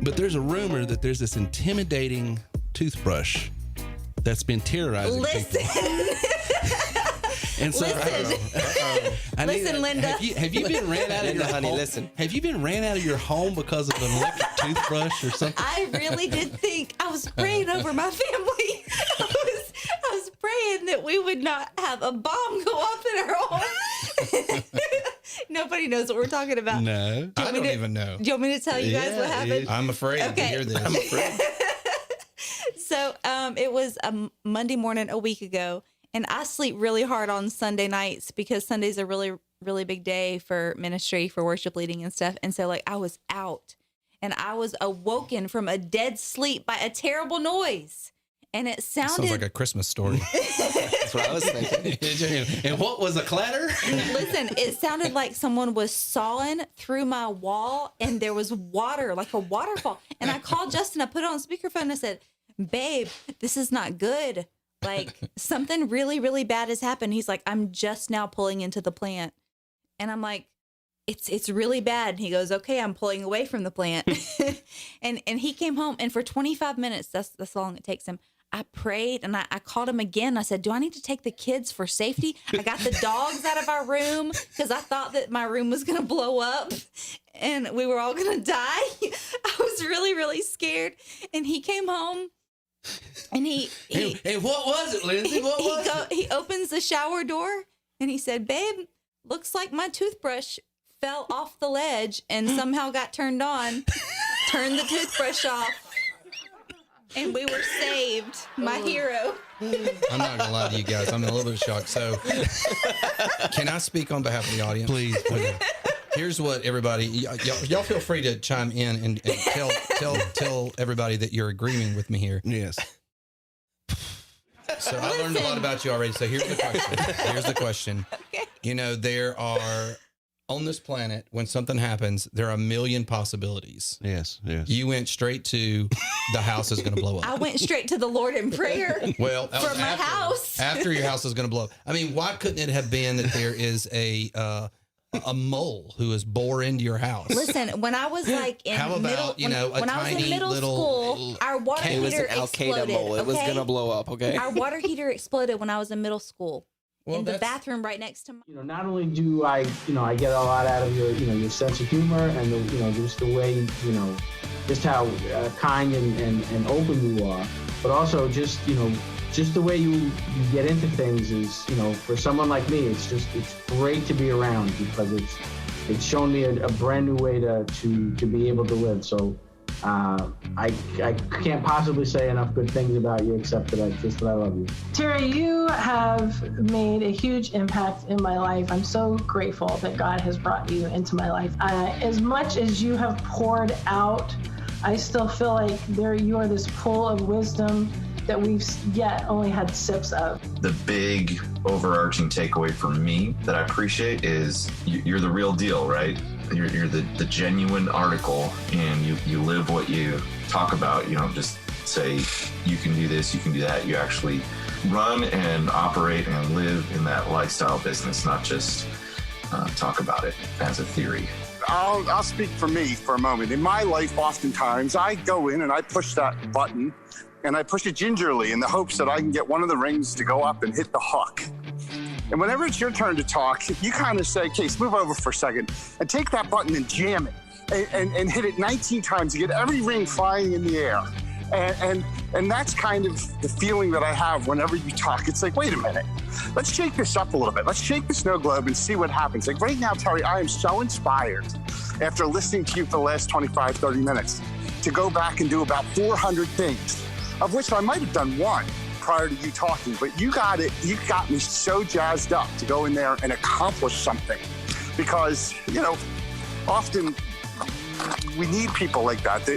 But there's a rumor that there's this intimidating toothbrush that's been terrorizing people. And so, listen, Linda. Have you been ran out of your home? Listen. Have you been ran out of your home because of an electric toothbrush or something? I really did think I was praying over my family. I was praying that we would not have a bomb go off in our home. Nobody knows what we're talking about. No, I don't even know. Do you want me to tell you guys what happened? I'm afraid to hear this. I'm afraid. So it was a Monday morning a week ago, and I sleep really hard on Sunday nights because Sunday's a really, really big day for ministry, for worship leading and stuff. And so like I was out and I was awoken from a dead sleep by a terrible noise. And it sounds like a Christmas story. That's what I was thinking. And what was a clatter? Listen, it sounded like someone was sawing through my wall and there was water, like a waterfall. And I called Justin, I put it on speakerphone and I said, babe, this is not good. Like something really, really bad has happened. He's like, I'm just now pulling into the plant. And I'm like, it's really bad. And he goes, okay, I'm pulling away from the plant. and he came home and for 25 minutes, that's how long it takes him. I prayed and I called him again. I said, do I need to take the kids for safety? I got the dogs out of our room because I thought that my room was going to blow up and we were all going to die. I was really, really scared. And he came home and and what was it, Lindsay? What was it? He opens the shower door and he said, babe, looks like my toothbrush fell off the ledge and somehow got turned on. Turned the toothbrush off. And we were saved, my hero. I'm not going to lie to you guys. I'm a little bit shocked. So can I speak on behalf of the audience? Please. Here's what everybody, y'all feel free to chime in and tell everybody that you're agreeing with me here. Yes. So I learned a lot about you already. So here's the question. Okay. You know, there are, on this planet, when something happens, there are a million possibilities. Yes. You went straight to the house is going to blow up. I went straight to the Lord in prayer. Well, for my house. After your house is going to blow up. I mean, why couldn't it have been that there is a mole who has bore into your house? Listen, when I was like in How about, when I was in middle school, our water It was heater an Al-Qaeda exploded. mole. It was okay? going to blow up, okay? Our water heater exploded when I was in middle school. Well, in the bathroom right next to my... Not only do I get a lot out of your sense of humor and just the way, just how kind and open you are, but also just the way you get into things is, for someone like me, it's great to be around because it's shown me a brand new way to be able to live. So I can't possibly say enough good things about you except that I love you. Terry, you have made a huge impact in my life. I'm so grateful that God has brought you into my life. As much as you have poured out, I still feel like you are this pool of wisdom that we've yet only had sips of. The big overarching takeaway for me that I appreciate is you're the real deal, right? You're the genuine article, and you live what you talk about. You don't just say you can do this, you can do that. You actually run and operate and live in that lifestyle business, not just talk about it as a theory. I'll speak for me for a moment. In my life, oftentimes, I go in and I push that button, and I push it gingerly in the hopes that I can get one of the rings to go up and hit the hook. And whenever it's your turn to talk, you kind of say, Case, move over for a second and take that button and jam it and hit it 19 times to get every ring flying in the air. And that's kind of the feeling that I have whenever you talk. It's like, wait a minute, let's shake this up a little bit. Let's shake the snow globe and see what happens. Like right now, Terry, I am so inspired after listening to you for the last 25, 30 minutes to go back and do about 400 things, of which I might have done one prior to you talking, but you got me so jazzed up to go in there and accomplish something because, often we need people like that,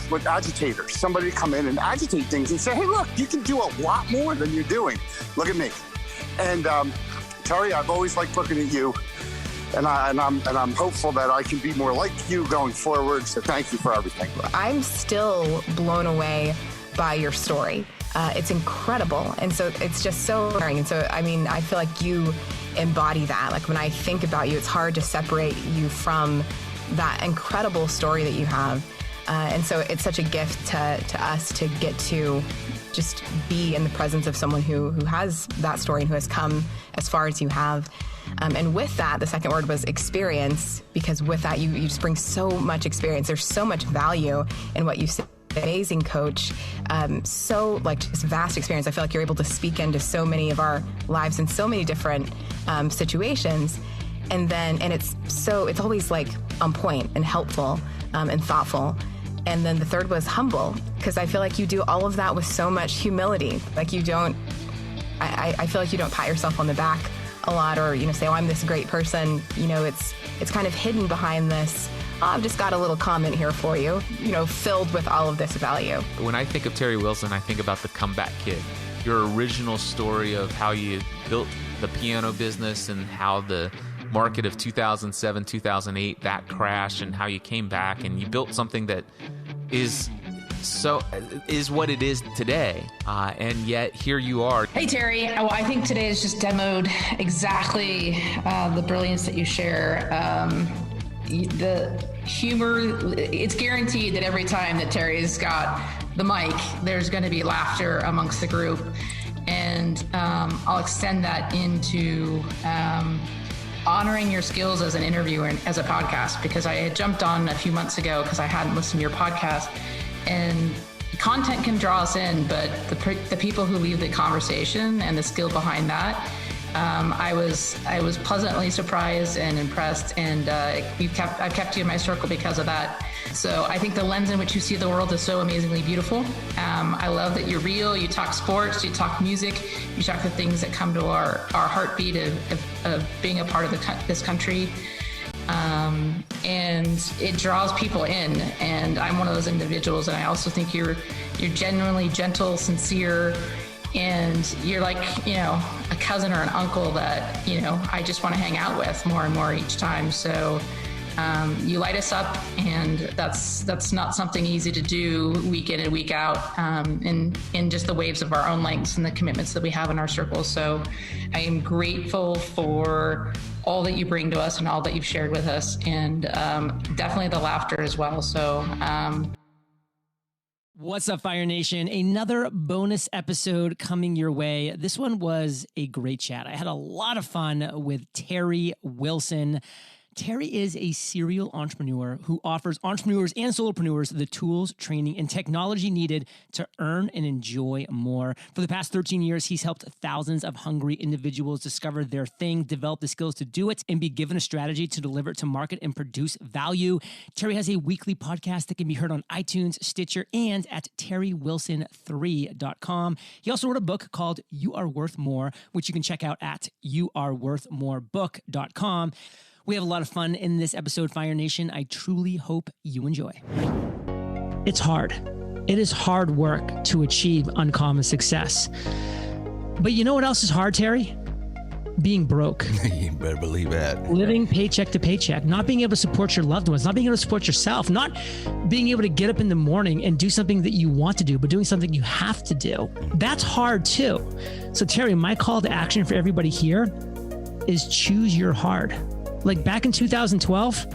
with agitators, somebody to come in and agitate things and say, hey, look, you can do a lot more than you're doing. Look at me. And Terry, I've always liked looking at you, and I'm hopeful that I can be more like you going forward, so thank you for everything. I'm still blown away by your story. It's incredible. And so it's just so inspiring. And so, I mean, I feel like you embody that. Like when I think about you, it's hard to separate you from that incredible story that you have. And so it's such a gift to us to get to just be in the presence of someone who has that story and who has come as far as you have. And with that, the second word was experience, because with that, you just bring so much experience. There's so much value in what you say. Amazing coach. So like just vast experience. I feel like you're able to speak into so many of our lives in so many different situations. And it's always like on point and helpful and thoughtful. And then the third was humble, because I feel like you do all of that with so much humility. Like you don't, I feel like you don't pat yourself on the back a lot, or, say, oh, I'm this great person. It's kind of hidden behind this, oh, I've just got a little comment here for you, filled with all of this value. When I think of Terry Wilson, I think about the comeback kid. Your original story of how you built the piano business and how the market of 2007, 2008, that crash, and how you came back and you built something that is what it is today. And yet here you are. Hey, Terry. Well, I think today has just demoed exactly the brilliance that you share. The humor, it's guaranteed that every time that Terry's got the mic, there's going to be laughter amongst the group. And I'll extend that into honoring your skills as an interviewer and as a podcast, because I had jumped on a few months ago because I hadn't listened to your podcast. And content can draw us in, but the people who lead the conversation and the skill behind that, I was pleasantly surprised and impressed, and I've kept you in my circle because of that. So I think the lens in which you see the world is so amazingly beautiful. I love that you're real. You talk sports, you talk music, you talk the things that come to our heartbeat of being a part of this country. And it draws people in, and I'm one of those individuals. And I also think you're genuinely gentle, sincere, and you're like, a cousin or an uncle that, I just want to hang out with more and more each time. So, you light us up, and that's not something easy to do week in and week out, in just the waves of our own lengths and the commitments that we have in our circles. So I am grateful for all that you bring to us and all that you've shared with us, and definitely the laughter as well. So what's up, Fire Nation? Another bonus episode coming your way. This one was a great chat. I had a lot of fun with Terry Wilson. Terry is a serial entrepreneur who offers entrepreneurs and solopreneurs the tools, training, and technology needed to earn and enjoy more. For the past 13 years, he's helped thousands of hungry individuals discover their thing, develop the skills to do it, and be given a strategy to deliver it to market and produce value. Terry has a weekly podcast that can be heard on iTunes, Stitcher, and at terrywilson3.com. He also wrote a book called You Are Worth More, which you can check out at youareworthmorebook.com. We have a lot of fun in this episode, Fire Nation. I truly hope you enjoy. It's hard. It is hard work to achieve uncommon success. But you know what else is hard, Terry? Being broke. You better believe that. Living paycheck to paycheck, not being able to support your loved ones, not being able to support yourself, not being able to get up in the morning and do something that you want to do, but doing something you have to do. That's hard too. So Terry, my call to action for everybody here is choose your hard. Like back in 2012,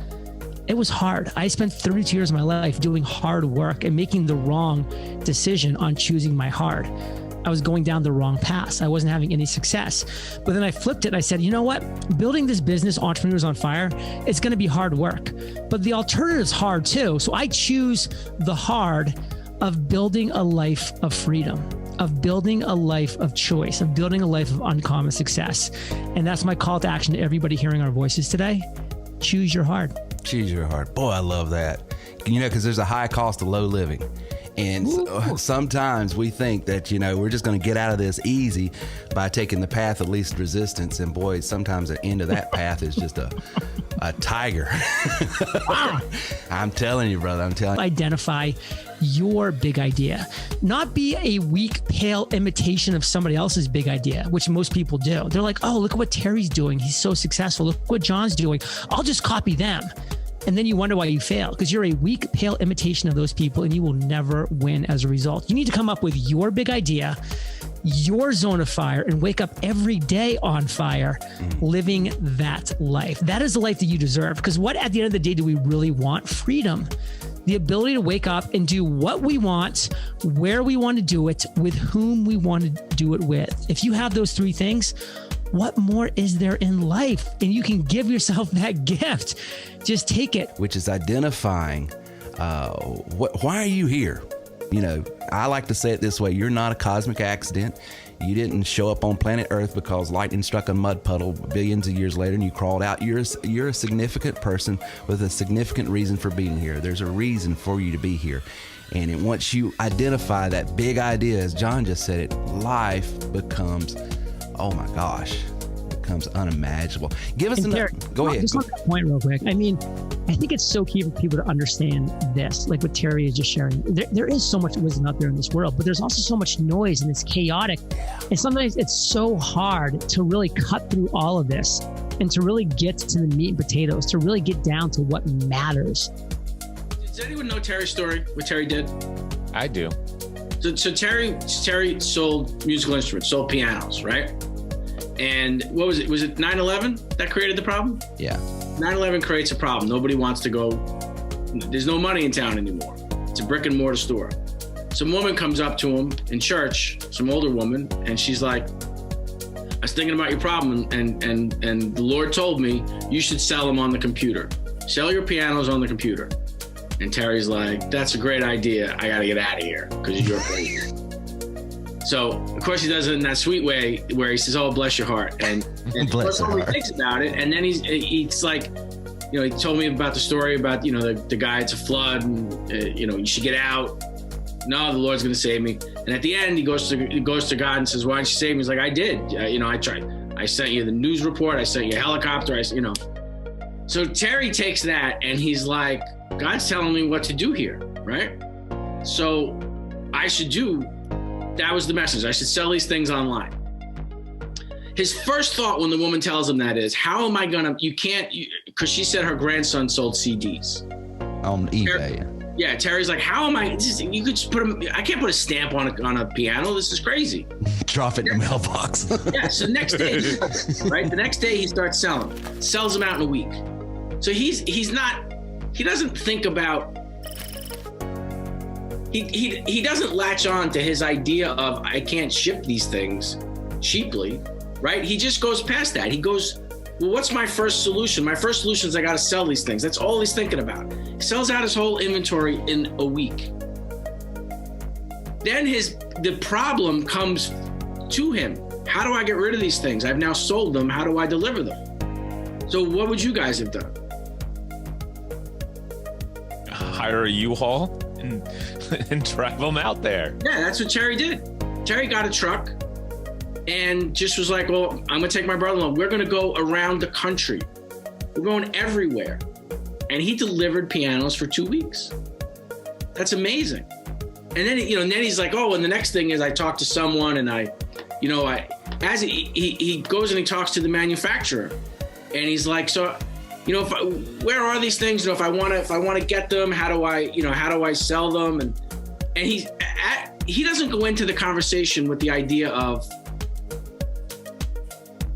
it was hard. I spent 32 years of my life doing hard work and making the wrong decision on choosing my hard. I was going down the wrong path. I wasn't having any success. But then I flipped it and I said, you know what? Building this business, Entrepreneurs on Fire, it's going to be hard work. But the alternative is hard too. So I choose the hard of building a life of freedom, of building a life of choice, of building a life of uncommon success. And that's my call to action to everybody hearing our voices today. Choose your heart. Choose your heart. Boy, I love that. Because there's a high cost of low living. And sometimes we think that, we're just going to get out of this easy by taking the path of least resistance. And boy, sometimes the end of that path is just a tiger. I'm telling you, brother. Identify your big idea. Not be a weak, pale imitation of somebody else's big idea, which most people do. They're like, oh, look at what Terry's doing. He's so successful. Look what John's doing. I'll just copy them. And then you wonder why you fail, because you're a weak, pale imitation of those people and you will never win as a result. You need to come up with your big idea, your zone of fire, and wake up every day on fire, living that life. That is the life that you deserve. Because what at the end of the day do we really want? Freedom. The ability to wake up and do what we want, where we want to do it, with whom we want to do it with. If you have those three things, what more is there in life? And you can give yourself that gift. Just take it. Which is identifying, why are you here? You know, I like to say it this way. You're not a cosmic accident. You didn't show up on planet Earth because lightning struck a mud puddle billions of years later and you crawled out. You're a significant person with a significant reason for being here. There's a reason for you to be here. And once you identify that big idea, as John just said it, life becomes, oh my gosh, becomes unimaginable. Give us another. Go ahead. Just on that point real quick. I mean, I think it's so key for people to understand this, like what Terry is just sharing. There is so much wisdom out there in this world, but there's also so much noise and it's chaotic. And sometimes it's so hard to really cut through all of this and to really get to the meat and potatoes, to really get down to what matters. Does anyone know Terry's story, what Terry did? I do. So Terry sold musical instruments, sold pianos, right? And what was it? Was it 9/11 that created the problem? Yeah. 9/11 creates a problem. Nobody wants to go. There's no money in town anymore. It's a brick and mortar store. Some woman comes up to him in church, some older woman, and she's like, I was thinking about your problem, and the Lord told me you should sell them on the computer. Sell your pianos on the computer. And Terry's like, that's a great idea. I got to get out of here because you're crazy. So, of course, he does it in that sweet way where he says, oh, bless your heart. And Bless your he heart. thinks about it. And then he's like, you know, he told me about the story about, you know, the guy, it's a flood and, you know, you should get out. No, the Lord's going to save me. And at the end, he goes to God and says, why didn't you save me? He's like, I did. You know, I tried. I sent you the news report. I sent you a helicopter. You know. So Terry takes that and he's like, God's telling me what to do here, right? So that was the message. I should sell these things online. His first thought when the woman tells him that is, how am I gonna, because she said her grandson sold CDs. On eBay. Yeah, Terry's like, how am I, you could just I can't put a stamp on a piano. This is crazy. Drop it in the mailbox. Yeah, so the next day, right? The next day he starts sells them out in a week. So he doesn't think about, he doesn't latch on to his idea of I can't ship these things cheaply, right? He just goes past that. He goes, well, what's my first solution? My first solution is I got to sell these things. That's all he's thinking about. He sells out his whole inventory in a week. Then the problem comes to him. How do I get rid of these things? I've now sold them. How do I deliver them? So what would you guys have done? Hire a U-Haul and drive them out there. Yeah, that's what Terry did. Terry got a truck and just was like, well, I'm going to take my brother-in-law. We're going to go around the country. We're going everywhere. And he delivered pianos for 2 weeks. That's amazing. And then, you know, and then he's like, oh, and the next thing is I talk to someone and as he goes and he talks to the manufacturer and he's like, so, you know, where are these things? You know, if I want to get them, how do I sell them? And he doesn't go into the conversation with the idea of,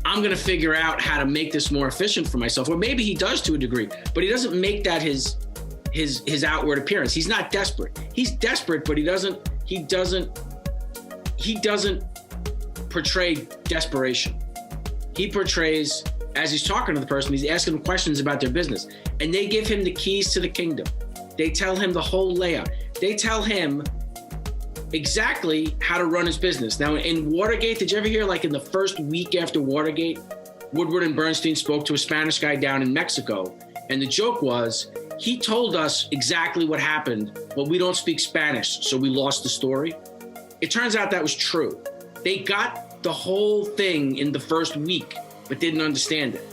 I'm going to figure out how to make this more efficient for myself. Or maybe he does to a degree, but he doesn't make that his outward appearance. He's not desperate. He's desperate, but he doesn't portray desperation. He portrays, as he's talking to the person, he's asking them questions about their business. And they give him the keys to the kingdom. They tell him the whole layout. They tell him exactly how to run his business. Now, in Watergate, did you ever hear, like in the first week after Watergate, Woodward and Bernstein spoke to a Spanish guy down in Mexico. And the joke was, he told us exactly what happened, but we don't speak Spanish, so we lost the story. It turns out that was true. They got the whole thing in the first week, but didn't understand it.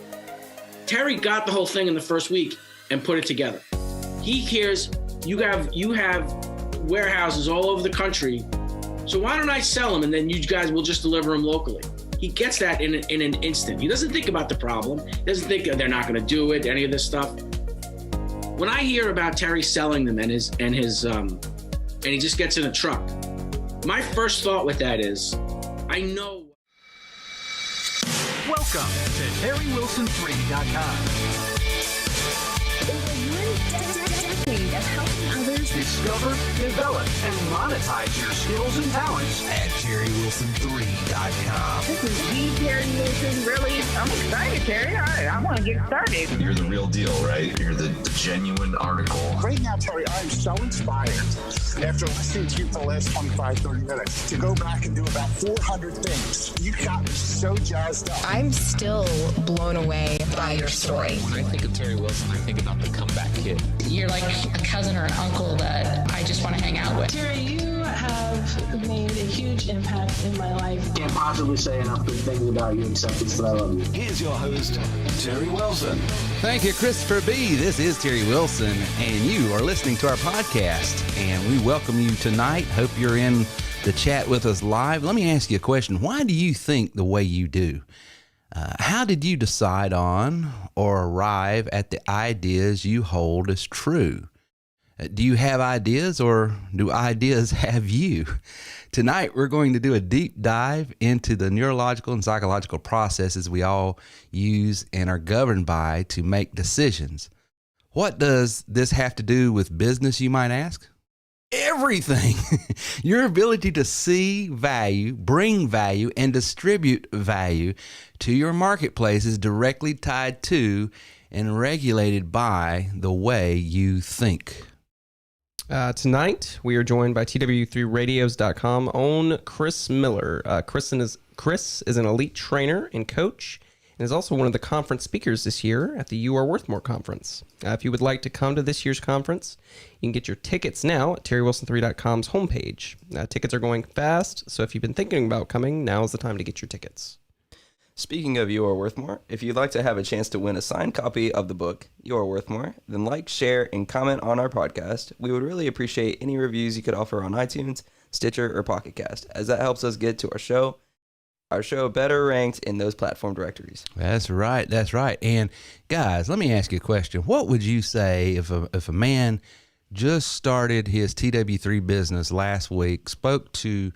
Terry got the whole thing in the first week and put it together. He hears, you have warehouses all over the country, so why don't I sell them and then you guys will just deliver them locally? He gets that in an instant. He doesn't think about the problem. He doesn't think they're not going to do it, any of this stuff. When I hear about Terry selling them and he just gets in a truck, my first thought with that is, I know. Welcome to TerryWilson3.com. Over 1 decade of helping others Discover, develop, and monetize your skills and talents at TerryWilson3.com. This is the Terry Wilson. Really, I'm excited, Terry. I want to get started. You're the real deal, right? You're the genuine article. Right now, Terry, I'm so inspired after listening to you for the last 25, 30 minutes to go back and do about 400 things. You got me so jazzed up. I'm still blown away by your story. When I think of Terry Wilson, I think about the comeback kid. You're like a cousin or an uncle that I just want to hang out with. Terry, you have made a huge impact in my life. Can't possibly say enough good things about you except it's that I love you. Here's your host, Terry Wilson. Thank you, Christopher B. This is Terry Wilson, and you are listening to our podcast, and we welcome you tonight. Hope you're in the chat with us live. Let me ask you a question. Why do you think the way you do? How did you decide on or arrive at the ideas you hold as true? Do you have ideas, or do ideas have you? Tonight, we're going to do a deep dive into the neurological and psychological processes we all use and are governed by to make decisions. What does this have to do with business, you might ask? Everything. Your ability to see value, bring value, and distribute value to your marketplace is directly tied to and regulated by the way you think. Tonight, we are joined by TW3Radios.com own Chris Miller. Chris is an elite trainer and coach, and is also one of the conference speakers this year at the You Are Worth More conference. If you would like to come to this year's conference, you can get your tickets now at TerryWilson3.com's homepage. Tickets are going fast, so if you've been thinking about coming, now is the time to get your tickets. Speaking of You Are Worth More, if you'd like to have a chance to win a signed copy of the book, You Are Worth More, then like, share, and comment on our podcast. We would really appreciate any reviews you could offer on iTunes, Stitcher, or Pocket Cast, as that helps us get to our show better ranked in those platform directories. That's right. That's right. And guys, let me ask you a question. What would you say if a man just started his TW3 business last week, spoke to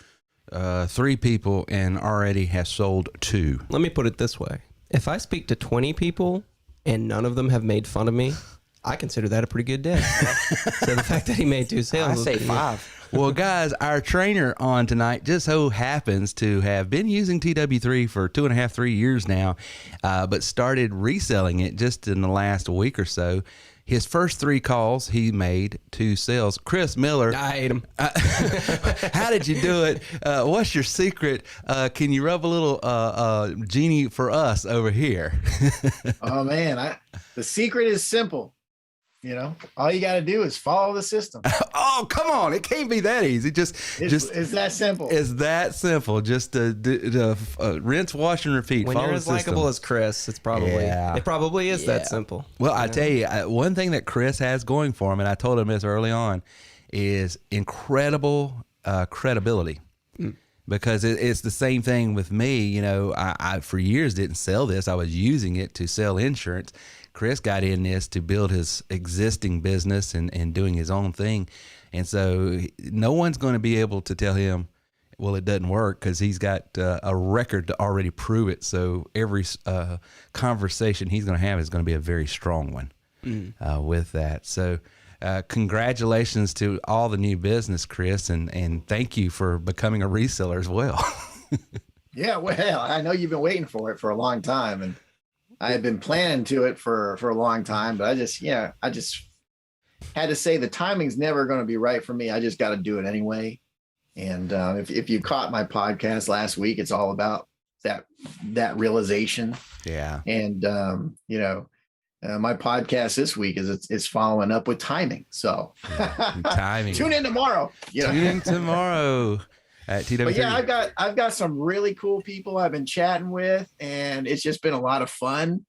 3 people, and already has sold 2? Let me put it this way. If I speak to 20 people and none of them have made fun of me, I consider that a pretty good day. So the fact that he made 2 sales. I say 5. Well, guys, our trainer on tonight just so happens to have been using TW3 for 2.5, 3 years now, but started reselling it just in the last week or so. His first 3 calls, he made 2 sales. Chris Miller. I hate him. How did you do it? What's your secret? Can you rub a little genie for us over here? Oh, man. The secret is simple. You know, all you got to do is follow the system. Oh, come on. It can't be that easy. It's that simple. It's that simple. Just to rinse, wash, and repeat. When follow you're as likable as Chris, it probably is that simple. Well, I tell you, one thing that Chris has going for him, and I told him this early on, is incredible credibility. Because it's the same thing with me. You know, I for years didn't sell this. I was using it to sell insurance. Chris got in this to build his existing business and doing his own thing. And so no one's going to be able to tell him, well, it doesn't work, because he's got a record to already prove it. So every conversation he's going to have is going to be a very strong one with that. So congratulations to all the new business, Chris, and thank you for becoming a reseller as well. Yeah, well, I know you've been waiting for it for a long time, and I had been planning to it for a long time, but I just had to say the timing's never going to be right for me. I just got to do it anyway. And if you caught my podcast last week, it's all about that realization. Yeah. And my podcast this week is following up with timing. So timing. Tune in tomorrow. Tune in tomorrow. At TW3. But yeah, I've got some really cool people I've been chatting with, and it's just been a lot of fun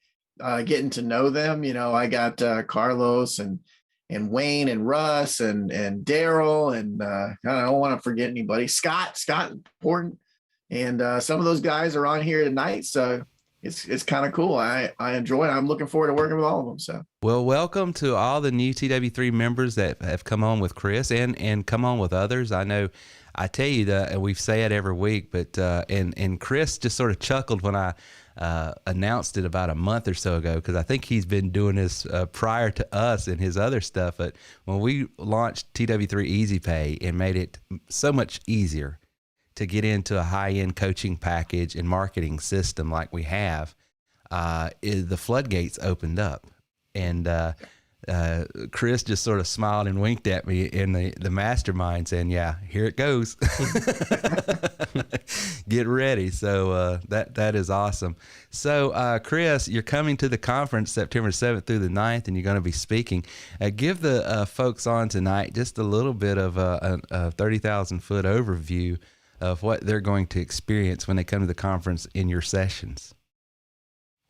getting to know them. You know, I got Carlos and Wayne and Russ and Daryl, and I don't want to forget anybody. Scott important, and some of those guys are on here tonight, so it's kind of cool. I enjoy it. I'm looking forward to working with all of them. So, well, welcome to all the new TW3 members that have come on with Chris and come on with others. I know I tell you that, and we say it every week, but and Chris just sort of chuckled when I announced it about a month or so ago, because I think he's been doing this prior to us and his other stuff. But when we launched TW3 Easy Pay and made it so much easier to get into a high-end coaching package and marketing system like we have, the floodgates opened up. And Chris just sort of smiled and winked at me in the mastermind saying, yeah, here it goes. Get ready. So that is awesome. So Chris, you're coming to the conference September 7th through the 9th, and you're going to be speaking. Give the folks on tonight just a little bit of a 30,000-foot overview of what they're going to experience when they come to the conference in your sessions.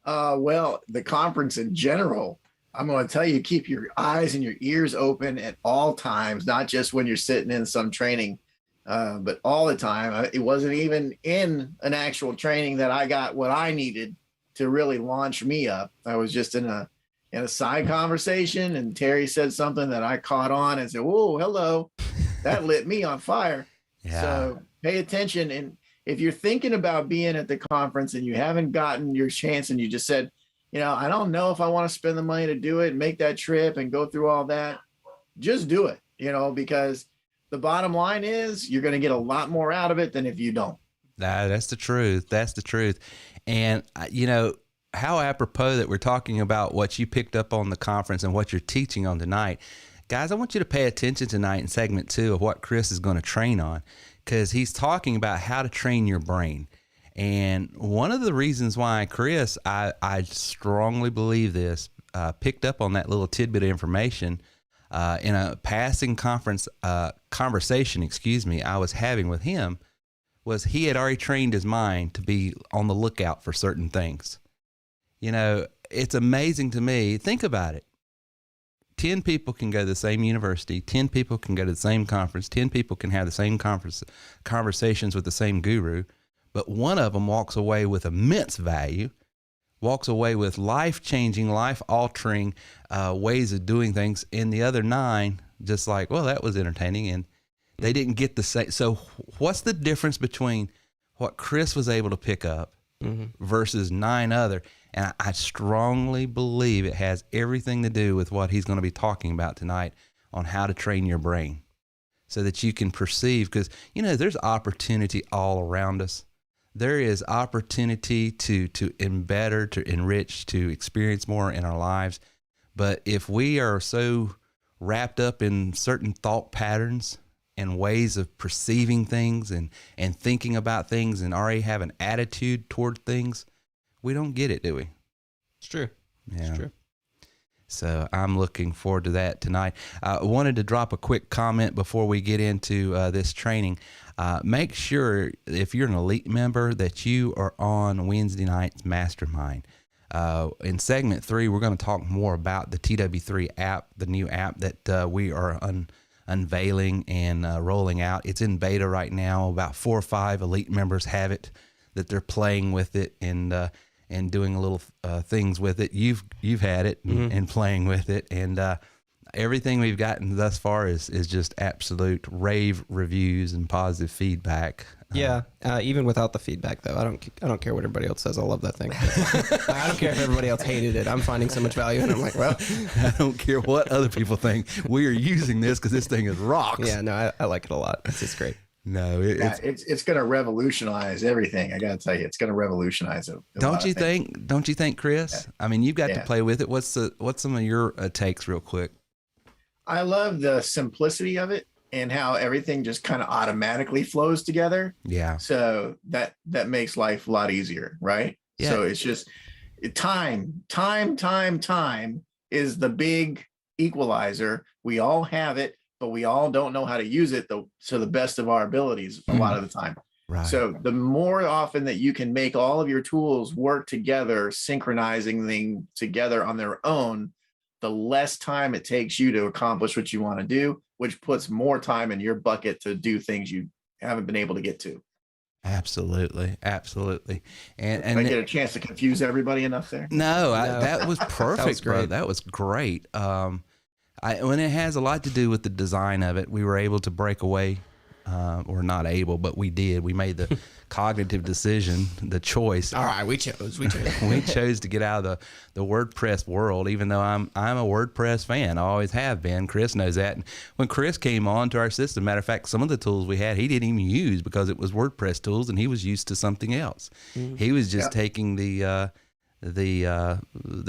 Well, the conference in general, I'm going to tell you, keep your eyes and your ears open at all times, not just when you're sitting in some training, but all the time. It wasn't even in an actual training that I got what I needed to really launch me up. I was just in a side conversation, and Terry said something that I caught on and said, whoa, hello. That lit me on fire. Yeah. So pay attention. And if you're thinking about being at the conference and you haven't gotten your chance and you just said, I don't know if I want to spend the money to do it and make that trip and go through all that, just do it, because the bottom line is you're going to get a lot more out of it than if you don't. That's the truth. That's the truth. And, how apropos that we're talking about what you picked up on the conference and what you're teaching on tonight. Guys, I want you to pay attention tonight in segment 2 of what Chris is going to train on, because he's talking about how to train your brain. And one of the reasons why Chris, I strongly believe this, picked up on that little tidbit of information in a passing conversation, I was having with him, was he had already trained his mind to be on the lookout for certain things. It's amazing to me. Think about it. 10 people can go to the same university. 10 people can go to the same conference. 10 people can have the same conversations with the same guru. But one of them walks away with immense value, walks away with life-changing, life-altering ways of doing things. And the other 9, just like, well, that was entertaining. And they didn't get the same. So what's the difference between what Chris was able to pick up versus 9 other? And I strongly believe it has everything to do with what he's going to be talking about tonight on how to train your brain so that you can perceive, because, there's opportunity all around us. There is opportunity to embed, to enrich, to experience more in our lives. But if we are so wrapped up in certain thought patterns and ways of perceiving things and thinking about things and already have an attitude toward things, we don't get it, do we? It's true. Yeah. It's true. So I'm looking forward to that tonight. I wanted to drop a quick comment before we get into this training. Make sure, if you're an elite member, that you are on Wednesday night's mastermind. In segment 3, we're going to talk more about the TW3 app, the new app that we are unveiling and rolling out. It's in beta right now. About 4 or 5 elite members have it, that they're playing with it and doing a little things with it. You've had it and playing with it, and everything we've gotten thus far is just absolute rave reviews and positive feedback. Yeah, even without the feedback, though, I don't care what everybody else says. I love that thing. I don't care if everybody else hated it. I'm finding so much value, and I'm like, well, I don't care what other people think. We are using this because this thing is rocks. Yeah, no, I like it a lot. It's just great. No, it's going to revolutionize everything. I got to tell you, it's going to revolutionize it. Don't you think, Chris? Yeah. I mean, you've got to play with it. What's some of your takes, real quick? I love the simplicity of it and how everything just kind of automatically flows together. Yeah. So that makes life a lot easier, right? Yeah. So it's just time is the big equalizer. We all have it, but we all don't know how to use it to the best of our abilities a lot of the time. Right. So the more often that you can make all of your tools work together, synchronizing them together on their own, the less time it takes you to accomplish what you want to do, which puts more time in your bucket to do things you haven't been able to get to. Absolutely. And I get a chance to confuse everybody enough there? No, that was perfect, That was great. bro. That was great. When it has a lot to do with the design of it, we were able to break away or not able, but we did. We made the cognitive decision, the choice. All right, we chose. We chose to get out of the WordPress world, even though I'm a WordPress fan. I always have been. Chris knows that. And when Chris came on to our system, matter of fact, some of the tools we had, he didn't even use because it was WordPress tools, and he was used to something else. He was just taking the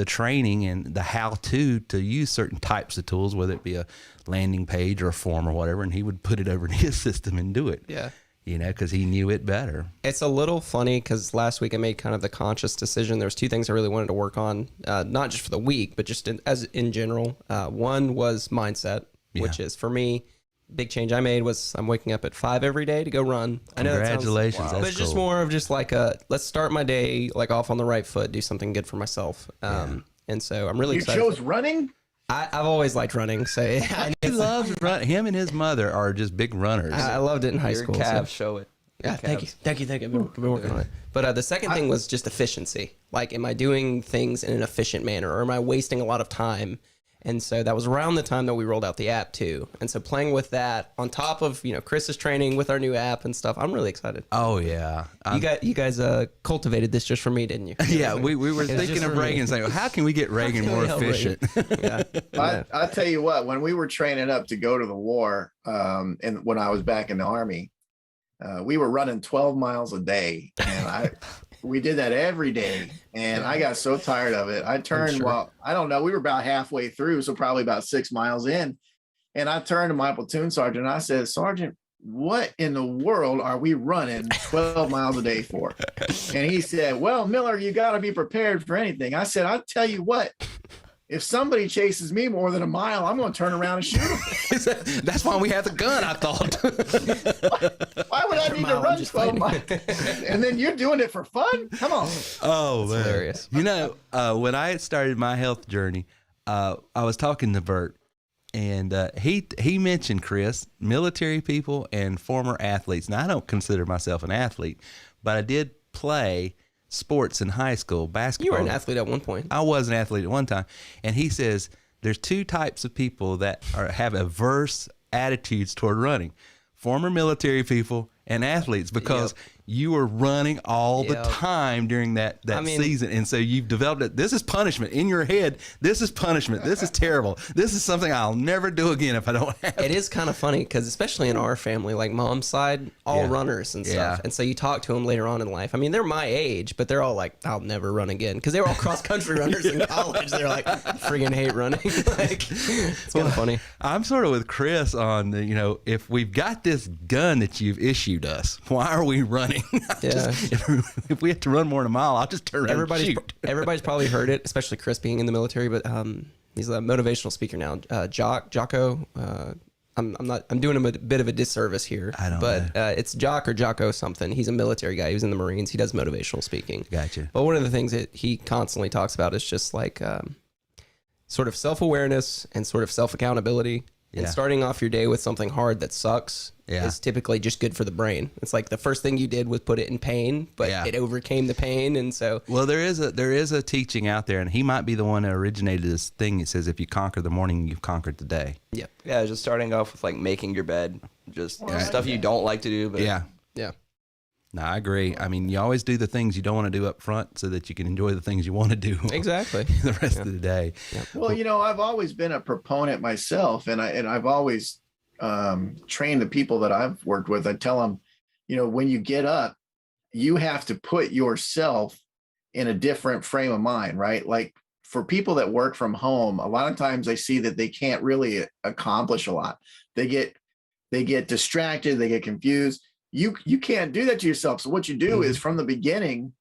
training and the how-to use certain types of tools, whether it be a landing page or a form or whatever, and he would put it over in his system and do it. Yeah. Because he knew it better. It's a little funny because last week I made kind of the conscious decision. There's two things I really wanted to work on, not just for the week, but just in general. One was mindset, which is, for me, big change I made was I'm waking up at 5 every day to go run. I know Congratulations. but it's just more of just like let's start my day like off on the right foot, do something good for myself. And so I'm really excited. You chose running? I've always liked running. So he loves running. Him and his mother are just big runners. I loved it in high school. Calves show it. Yeah, thank you. I've been working on it. But the second thing was just efficiency. Like, am I doing things in an efficient manner, or am I wasting a lot of time? And so that was around the time that we rolled out the app too. And so playing with that on top of, Chris's training with our new app and stuff, I'm really excited. Oh yeah. You guys cultivated this just for me, didn't you? Yeah, we were thinking of Reagan, saying, well, how can we get Reagan more efficient? I'll tell you what, when we were training up to go to the war, and when I was back in the Army, we were running 12 miles a day, and we did that every day, and I got so tired of it. I turned, I don't know, we were about halfway through, so probably about 6 miles in, and I turned to my platoon sergeant, and I said, Sergeant, what in the world are we running 12 miles a day for? And he said, well, Miller, you got to be prepared for anything. I said, I'll tell you what, if somebody chases me more than a mile, I'm going to turn around and shoot them. That's why we had the gun, I thought. Why would I need to run 12 miles? And then you're doing it for fun? Come on. Oh, man. Hilarious. When I had started my health journey, I was talking to Bert, and he mentioned, Chris, military people and former athletes. Now, I don't consider myself an athlete, but I did play sports in high school, basketball. You were an athlete at one point. I was an athlete at one time. And he says there's two types of people that have averse attitudes toward running: former military people and athletes, because you were running all the time during that season. And so you've developed it. This is punishment in your head. This is punishment. This is terrible. This is something I'll never do again if I don't have it. It is kind of funny because especially in our family, like mom's side, all runners and stuff. And so you talk to them later on in life. I mean, they're my age, but they're all like, I'll never run again, because they were all cross country runners in college. They're like, friggin' hate running. It's kind of funny. I'm sort of with Chris on, if we've got this gun that you've issued us, why are we running? If we have to run more than a mile, I'll just turn around and shoot. Everybody's probably heard it, especially Chris being in the military, but he's a motivational speaker now. Jocko, I'm doing him a bit of a disservice here. I don't know. It's Jock or Jocko something. He's a military guy. He was in the Marines. He does motivational speaking. Gotcha. But one of the things that he constantly talks about is just like sort of self-awareness and sort of self-accountability. And starting off your day with something hard that sucks is typically just good for the brain. It's like the first thing you did was put it in pain, but it overcame the pain. And so, well, there is a teaching out there, and he might be the one that originated this thing that says, if you conquer the morning, you've conquered the day. Yeah, just starting off with like making your bed, just stuff you don't like to do. But yeah. No, I agree. I mean, you always do the things you don't want to do up front so that you can enjoy the things you want to do. Exactly. The rest of the day. Well, I've always been a proponent myself, and I've always trained the people that I've worked with. I tell them, when you get up, you have to put yourself in a different frame of mind, right? Like for people that work from home, a lot of times I see that they can't really accomplish a lot. They get distracted, they get confused. You can't do that to yourself. So what you do is from the beginning,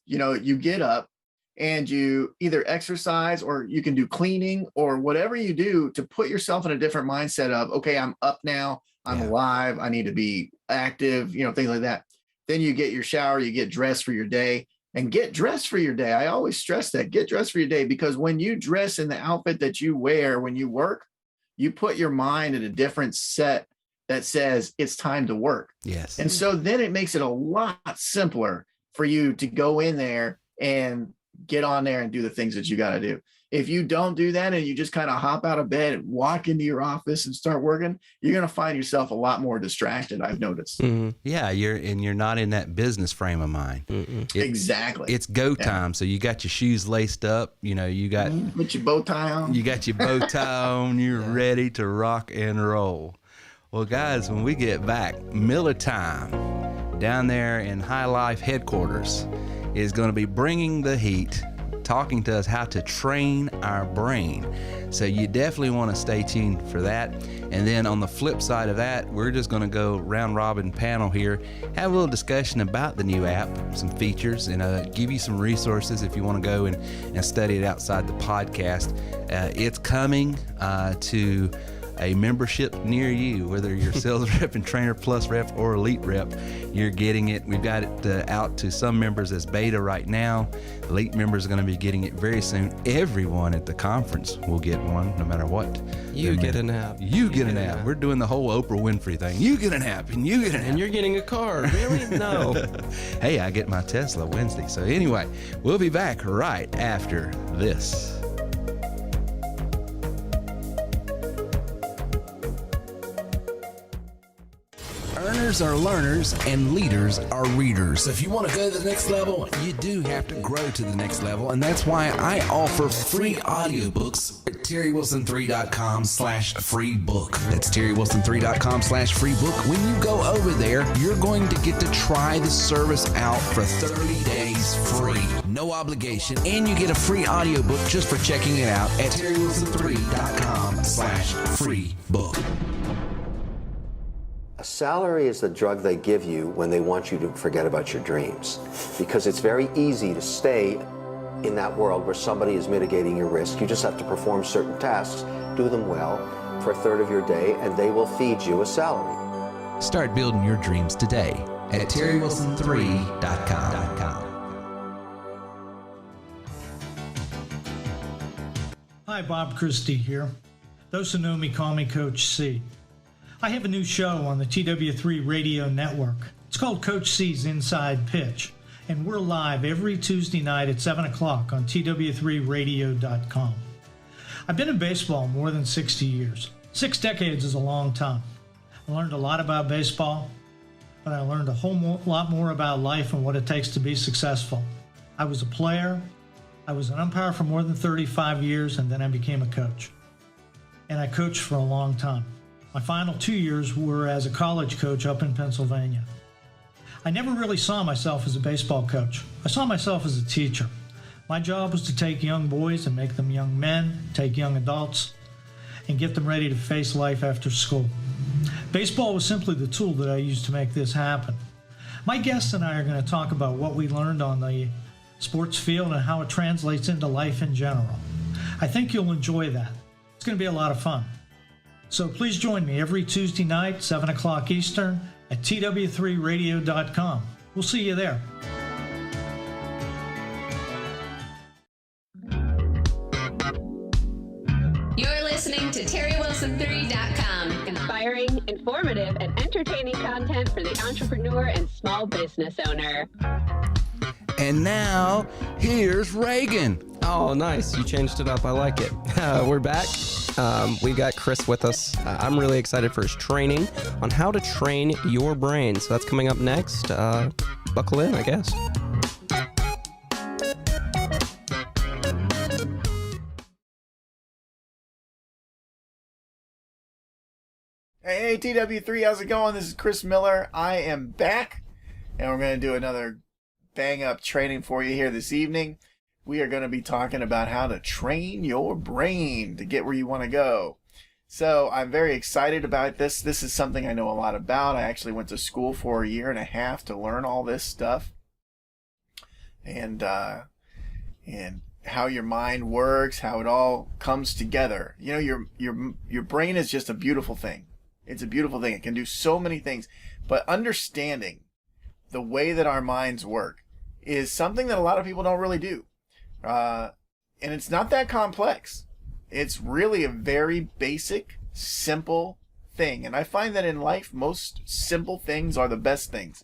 you get up and you either exercise, or you can do cleaning, or whatever you do to put yourself in a different mindset of, okay, I'm up now, I'm alive, I need to be active, things like that. Then you get your shower, you get dressed for your day, and get dressed for your day. I always stress that, get dressed for your day, because when you dress in the outfit that you wear when you work, you put your mind in a different set that says it's time to work. Yes. And so then it makes it a lot simpler for you to go in there and get on there and do the things that you got to do. If you don't do that and you just kind of hop out of bed and walk into your office and start working, you're going to find yourself a lot more distracted, I've noticed. Yeah, you're not in that business frame of mind. Exactly. It's go time. So you got your shoes laced up, you got put your bow tie on. You got your bow tie on, you're ready to rock and roll. Well, guys, when we get back, Miller Time down there in High Life headquarters is going to be bringing the heat, talking to us how to train our brain. So you definitely want to stay tuned for that. And then on the flip side of that, we're just going to go round robin panel here, have a little discussion about the new app, some features, and give you some resources if you want to go and study it outside the podcast. It's coming to a membership near you, whether you're sales rep and trainer plus rep or elite rep, you're getting it. We've got it out to some members as beta right now. Elite members are going to be getting it very soon. Everyone at the conference will get one, no matter what. You get an app. You get an app. We're doing the whole Oprah Winfrey thing. You get an app, and you get an app. And you're getting a car. Really? No. Hey, I get my Tesla Wednesday. So anyway, we'll be back right after this. Earners are learners and leaders are readers. If you want to go to the next level, You do have to grow to the next level, and that's why I offer free audiobooks at terrywilson3.com/free book. That's terrywilson3.com/free book. When you go over there, you're going to get to try the service out for 30 days free. No obligation, and you get a free audiobook just for checking it out at terrywilson3.com/free book. A salary is the drug they give you when they want you to forget about your dreams, because it's very easy to stay in that world where somebody is mitigating your risk. You just have to perform certain tasks, do them well for a third of your day, and they will feed you a salary. Start building your dreams today at terrywilson3.com. Hi, Bob Christie here. Those who know me call me Coach C. I have a new show on the TW3 radio network. It's called Coach C's Inside Pitch, and we're live every Tuesday night at 7 o'clock on TW3radio.com. I've been in baseball more than 60 years. 6 decades is a long time. I learned a lot about baseball, but I learned a whole lot more about life and what it takes to be successful. I was a player, I was an umpire for more than 35 years, and then I became a coach. And I coached for a long time. My final 2 years were as a college coach up in Pennsylvania. I never really saw myself as a baseball coach. I saw myself as a teacher. My job was to take young boys and make them young men, take young adults, and get them ready to face life after school. Baseball was simply the tool that I used to make this happen. My guests and I are going to talk about what we learned on the sports field and how it translates into life in general. I think you'll enjoy that. It's going to be a lot of fun. So please join me every Tuesday night, 7 o'clock Eastern, at TW3radio.com. We'll see you there. You're listening to TerryWilson3.com. Inspiring, informative, and entertaining content for the entrepreneur and small business owner. And now, here's Reagan. Oh, nice. You changed it up. I like it. We're back. We got Chris with us. I'm really excited for his training on how to train your brain. So that's coming up next. Buckle in, I guess. Hey, TW3, how's it going? This is Chris Miller. I am back, and we're going to do another bang-up training for you here this evening. We are going to be talking about how to train your brain to get where you want to go. So I'm very excited about this. This is something I know a lot about. I actually went to school for 1.5 years to learn all this stuff. And how your mind works, how it all comes together. You know, your brain is just a beautiful thing. It's a beautiful thing. It can do so many things. But understanding the way that our minds work is something that a lot of people don't really do. And it's not that complex. It's really a very basic, simple thing. And I find that in life, most simple things are the best things.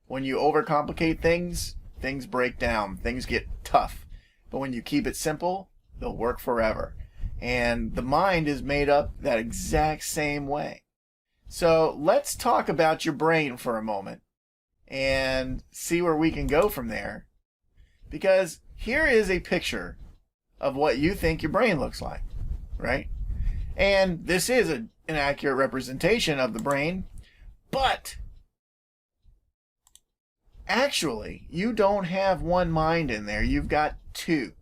When you overcomplicate things, things break down. Things get tough. But when you keep it simple, they'll work forever. And the mind is made up that exact same way. So let's talk about your brain for a moment and see where we can go from there. Because here is a picture of what you think your brain looks like, right? And this is an accurate representation of the brain, but actually, you don't have one mind in there. You've got two.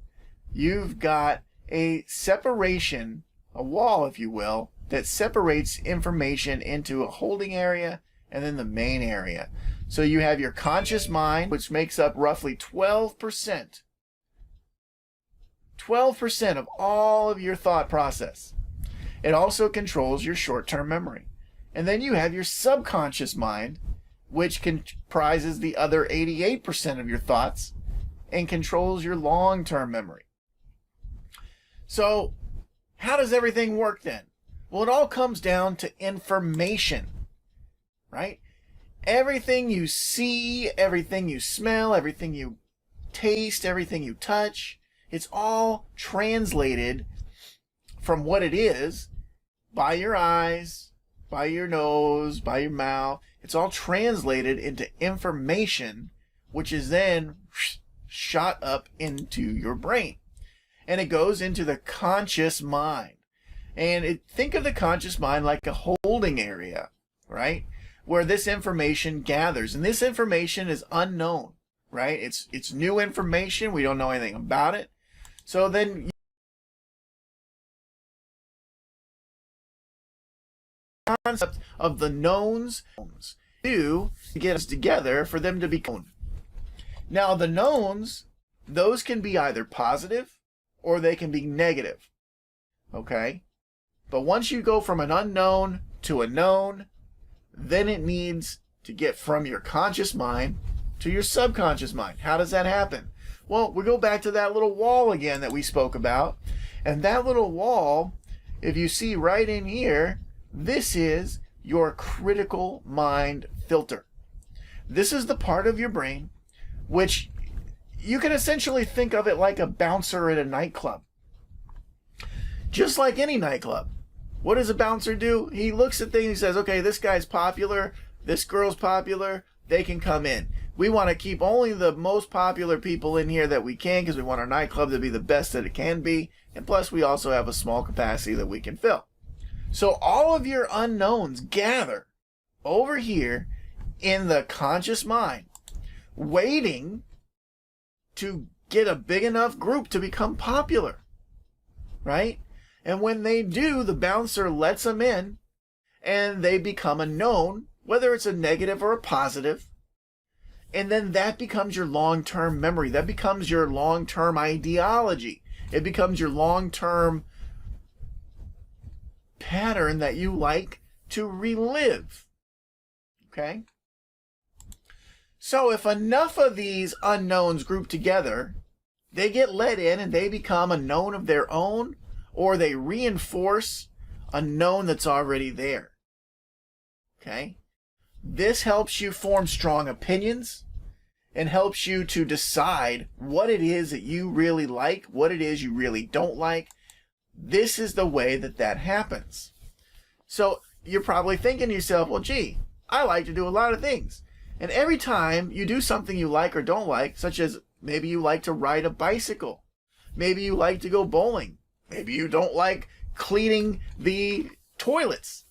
You've got a separation, a wall, if you will, that separates information into a holding area and then the main area. So you have your conscious mind, which makes up roughly 12%. 12% of all of your thought process. It also controls your short-term memory. And then you have your subconscious mind, which comprises the other 88% of your thoughts and controls your long-term memory. So, how does everything work then? Well, it all comes down to information, right? Everything you see, everything you smell, everything you taste, everything you touch, it's all translated from what it is by your eyes, by your nose, by your mouth. It's all translated into information, which is then shot up into your brain. And it goes into the conscious mind. And think of the conscious mind like a holding area, right? Where this information gathers. And this information is unknown, right? It's new information. We don't know anything about it. So then concept of the knowns to get us together for them to be known. Now the knowns, those can be either positive or they can be negative. Okay? But once you go from an unknown to a known, then it needs to get from your conscious mind to your subconscious mind. How does that happen? Well, we go back to that little wall again that we spoke about. And that little wall, if you see right in here, this is your critical mind filter. This is the part of your brain which you can essentially think of it like a bouncer at a nightclub. Just like any nightclub. What does a bouncer do? He looks at things and says, okay, this guy's popular, this girl's popular, they can come in. We want to keep only the most popular people in here that we can because we want our nightclub to be the best that it can be. And plus, we also have a small capacity that we can fill. So all of your unknowns gather over here in the conscious mind, waiting to get a big enough group to become popular, right? And when they do, the bouncer lets them in and they become a known, whether it's a negative or a positive. And then that becomes your long-term memory. That becomes your long-term ideology. It becomes your long-term pattern that you like to relive. Okay? So if enough of these unknowns group together, they get let in and they become a known of their own, or they reinforce a known that's already there. Okay? This helps you form strong opinions and helps you to decide what it is that you really like, what it is you really don't like. This is the way that that happens. So you're probably thinking to yourself, well, gee, I like to do a lot of things. And every time you do something you like or don't like, such as maybe you like to ride a bicycle, maybe you like to go bowling, maybe you don't like cleaning the toilets.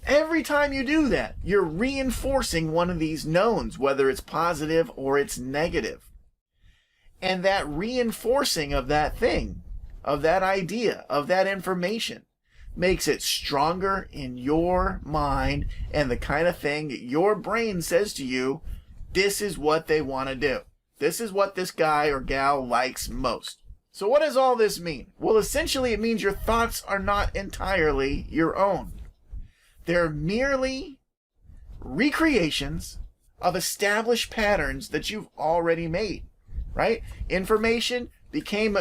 Every time you do that, you're reinforcing one of these knowns, whether it's positive or it's negative. And that reinforcing of that thing, of that idea, of that information, makes it stronger in your mind and the kind of thing that your brain says to you, this is what they want to do. This is what this guy or gal likes most. So what does all this mean? Well, essentially it means your thoughts are not entirely your own. They're merely recreations of established patterns that you've already made, right? Information became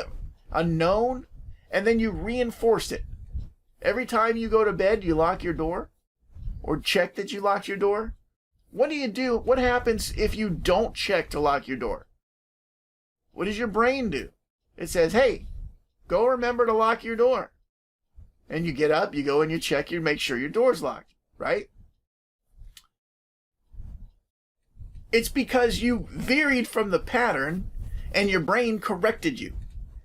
a known, and then you reinforced it. Every time you go to bed, you lock your door or check that you locked your door. What do you do? What happens if you don't check to lock your door? What does your brain do? It says, hey, Go remember to lock your door. And you get up, you go and you check, you make sure your door's locked, right? It's because you varied from the pattern and your brain corrected you.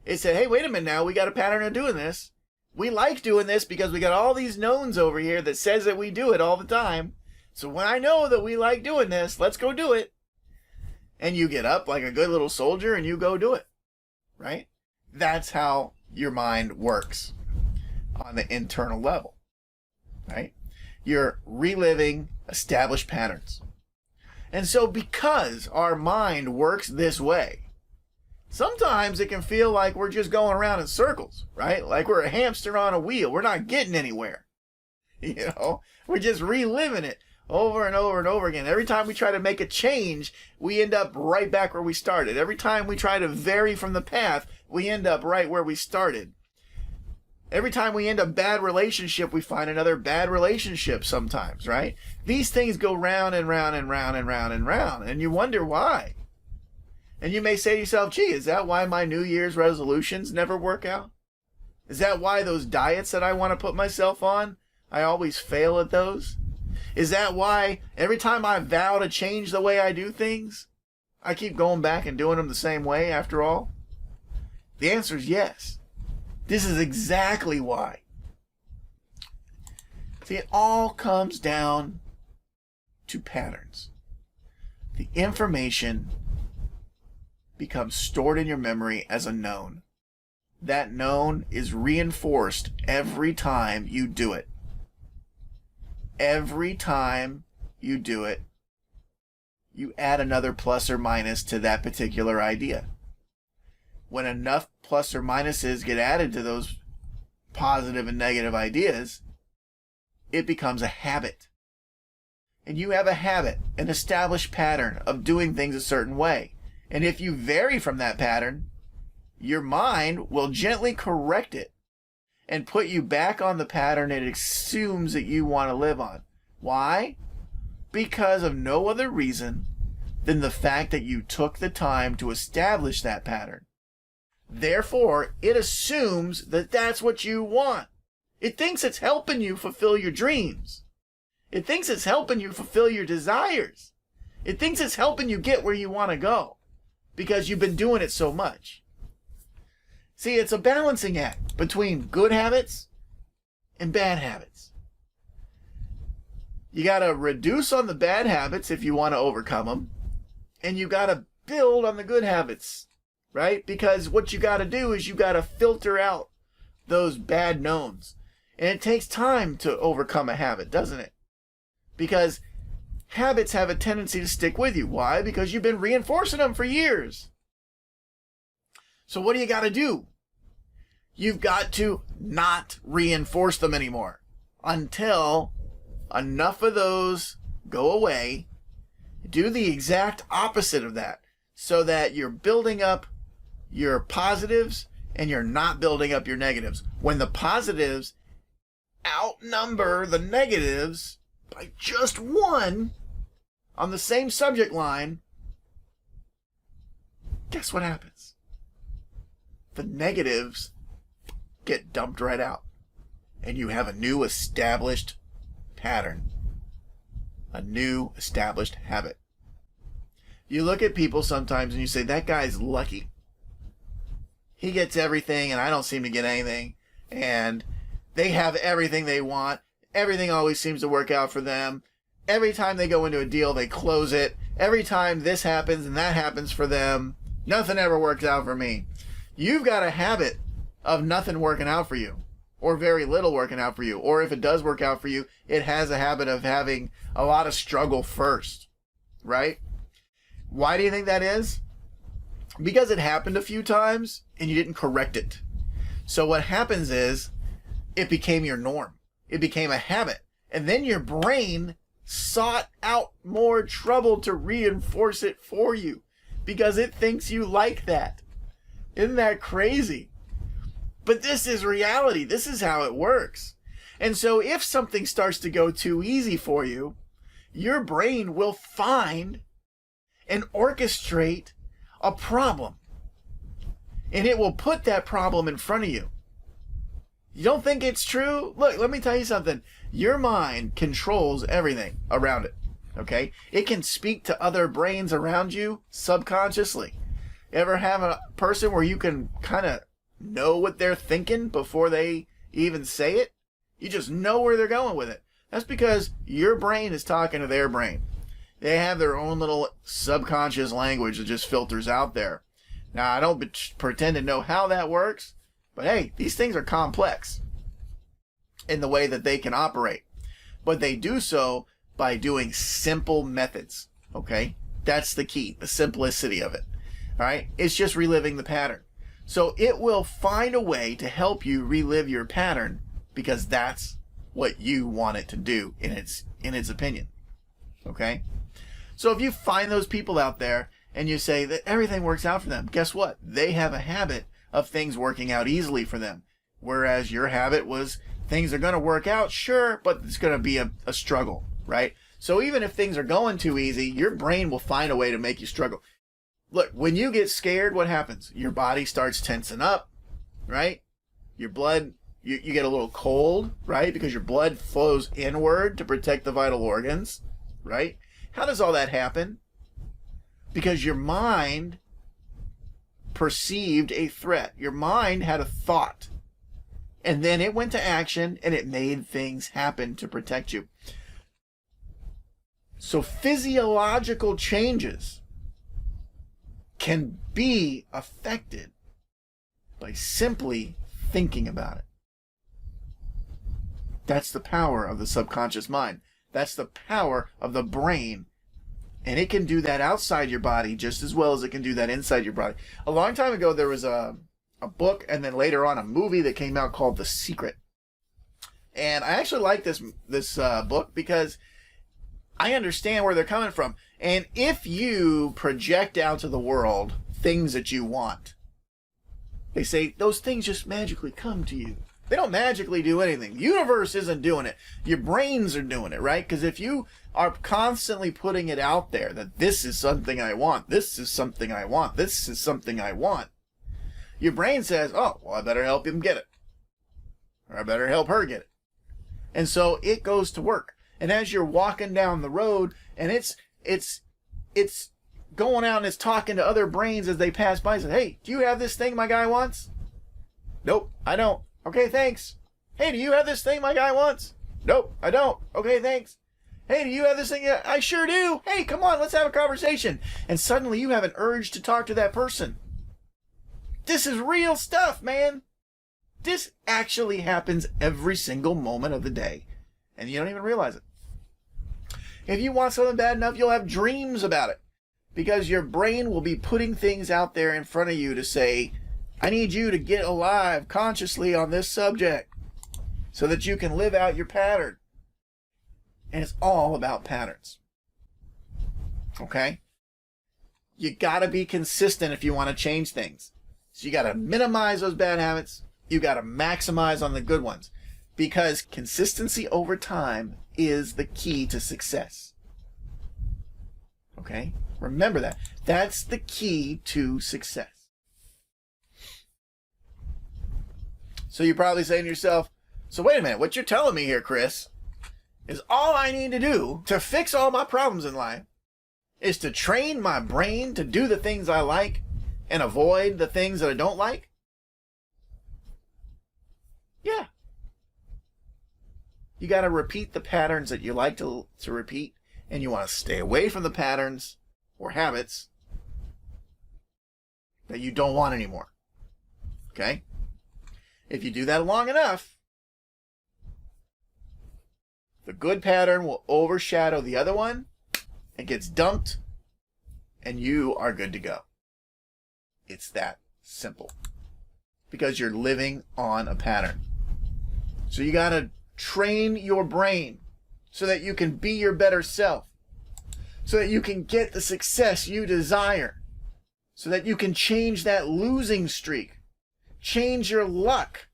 It said, hey, wait a minute now, we got a pattern of doing this. We like doing this because we got all these knowns over here that says that we do it all the time. So when I know that we like doing this, let's go do it. And you get up like a good little soldier and you go do it, right? That's how your mind works on the internal level, right? You're reliving established patterns. And so because our mind works this way, sometimes it can feel like we're just going around in circles, right? Like we're a hamster on a wheel. We're not getting anywhere. You know, we're just reliving it over and over and over again. Every time we try to make a change, we end up right back where we started. Every time we try to vary from the path, we end up right where we started. Every time we end a bad relationship, we find another bad relationship sometimes, right? These things go round and round and round and round and round, and you wonder why. And you may say to yourself, gee, is that why my New Year's resolutions never work out? Is that why those diets that I want to put myself on, I always fail at those? Is that why every time I vow to change the way I do things, I keep going back and doing them the same way after all? The answer is yes. This is exactly why. See, it all comes down to patterns. The information becomes stored in your memory as a known. That known is reinforced every time you do it. Every time you do it, you add another plus or minus to that particular idea. When enough plus or minuses get added to those positive and negative ideas, it becomes a habit. And you have a habit, an established pattern of doing things a certain way. And if you vary from that pattern, your mind will gently correct it and put you back on the pattern it assumes that you want to live on. Why? Because of no other reason than the fact that you took the time to establish that pattern. Therefore, it assumes that that's what you want. It thinks it's helping you fulfill your dreams. It thinks it's helping you fulfill your desires. It thinks it's helping you get where you want to go because you've been doing it so much. See, it's a balancing act between good habits and bad habits. You got to reduce on the bad habits if you want to overcome them, and you got to build on the good habits. Right? Because what you got to do is you got to filter out those bad knowns. And it takes time to overcome a habit, doesn't it? Because habits have a tendency to stick with you. Why? Because you've been reinforcing them for years. So what do you got to do? You've got to not reinforce them anymore until enough of those go away. Do the exact opposite of that so that you're building up your positives and you're not building up your negatives. When the positives outnumber the negatives by just one on the same subject line, guess what happens? The negatives get dumped right out and you have a new established pattern, a new established habit. You look at people sometimes and you say, that guy's lucky. He gets everything and I don't seem to get anything. And they have everything they want. Everything always seems to work out for them. Every time they go into a deal, they close it. Every time this happens and that happens for them, nothing ever works out for me. You've got a habit of nothing working out for you, or very little working out for you. Or if it does work out for you, it has a habit of having a lot of struggle first, right? Why do you think that is? Because it happened a few times and you didn't correct it. So what happens is it became your norm. It became a habit. And then your brain sought out more trouble to reinforce it for you because it thinks you like that. Isn't that crazy? But this is reality. This is how it works. And so if something starts to go too easy for you, your brain will find and orchestrate a problem. and it will put that problem in front of you. You don't think it's true? Look, let me tell you something. Your mind controls everything around it, okay? It can speak to other brains around you subconsciously. Ever have a person where you can kind of know what they're thinking before they even say it? You just know where they're going with it. That's because your brain is talking to their brain. They have their own little subconscious language that just filters out there. Now, I don't pretend to know how that works, but hey, these things are complex in the way that they can operate. But they do so by doing simple methods, okay? That's the key, the simplicity of it, all right? It's just reliving the pattern. So it will find a way to help you relive your pattern because that's what you want it to do in its opinion, okay? So if you find those people out there and you say that everything works out for them, guess what? They have a habit of things working out easily for them. Whereas your habit was things are going to work out, sure, but it's going to be a struggle, right? So even if things are going too easy, your brain will find a way to make you struggle. Look, when you get scared, what happens? Your body starts tensing up, right? Your blood, you get a little cold, right? Because your blood flows inward to protect the vital organs, right? How does all that happen? Because your mind perceived a threat. Your mind had a thought. And then it went to action and it made things happen to protect you. So physiological changes can be affected by simply thinking about it. That's the power of the subconscious mind. That's the power of the brain. And it can do that outside your body just as well as it can do that inside your body. A long time ago, there was a book and then later on a movie that came out called The Secret. And I actually like this book because I understand where they're coming from. And if you project out to the world things that you want, they say those things just magically come to you. They don't magically do anything. The universe isn't doing it. Your brains are doing it, right? Because if you are constantly putting it out there that this is something I want, this is something I want, this is something I want, your brain says, oh, well, I better help him get it. Or I better help her get it. And so it goes to work. And as you're walking down the road and it's going out and it's talking to other brains as they pass by and says, hey, do you have this thing my guy wants? Nope, I don't. Okay, thanks. Hey, do you have this thing my guy wants? Nope, I don't. Okay, thanks. Hey, do you have this thing? Yeah, I sure do. Hey, come on, let's have a conversation. And suddenly you have an urge to talk to that person. This is real stuff, man. This actually happens every single moment of the day. And you don't even realize it. If you want something bad enough, you'll have dreams about it. Because your brain will be putting things out there in front of you to say, I need you to get alive consciously on this subject so that you can live out your pattern. And it's all about patterns. Okay? You gotta be consistent if you want to change things. So you gotta minimize those bad habits. You gotta maximize on the good ones. Because consistency over time is the key to success. Okay? Remember that. That's the key to success. So you're probably saying to yourself, so wait a minute, what you're telling me here, Chris, is all I need to do to fix all my problems in life is to train my brain to do the things I like and avoid the things that I don't like? Yeah. You got to repeat the patterns that you like to repeat, and you want to stay away from the patterns or habits that you don't want anymore. Okay? If you do that long enough, the good pattern will overshadow the other one. It gets dumped, and you are good to go. It's that simple. Because you're living on a pattern. So you got to train your brain so that you can be your better self. So that you can get the success you desire. So that you can change that losing streak. Change your luck.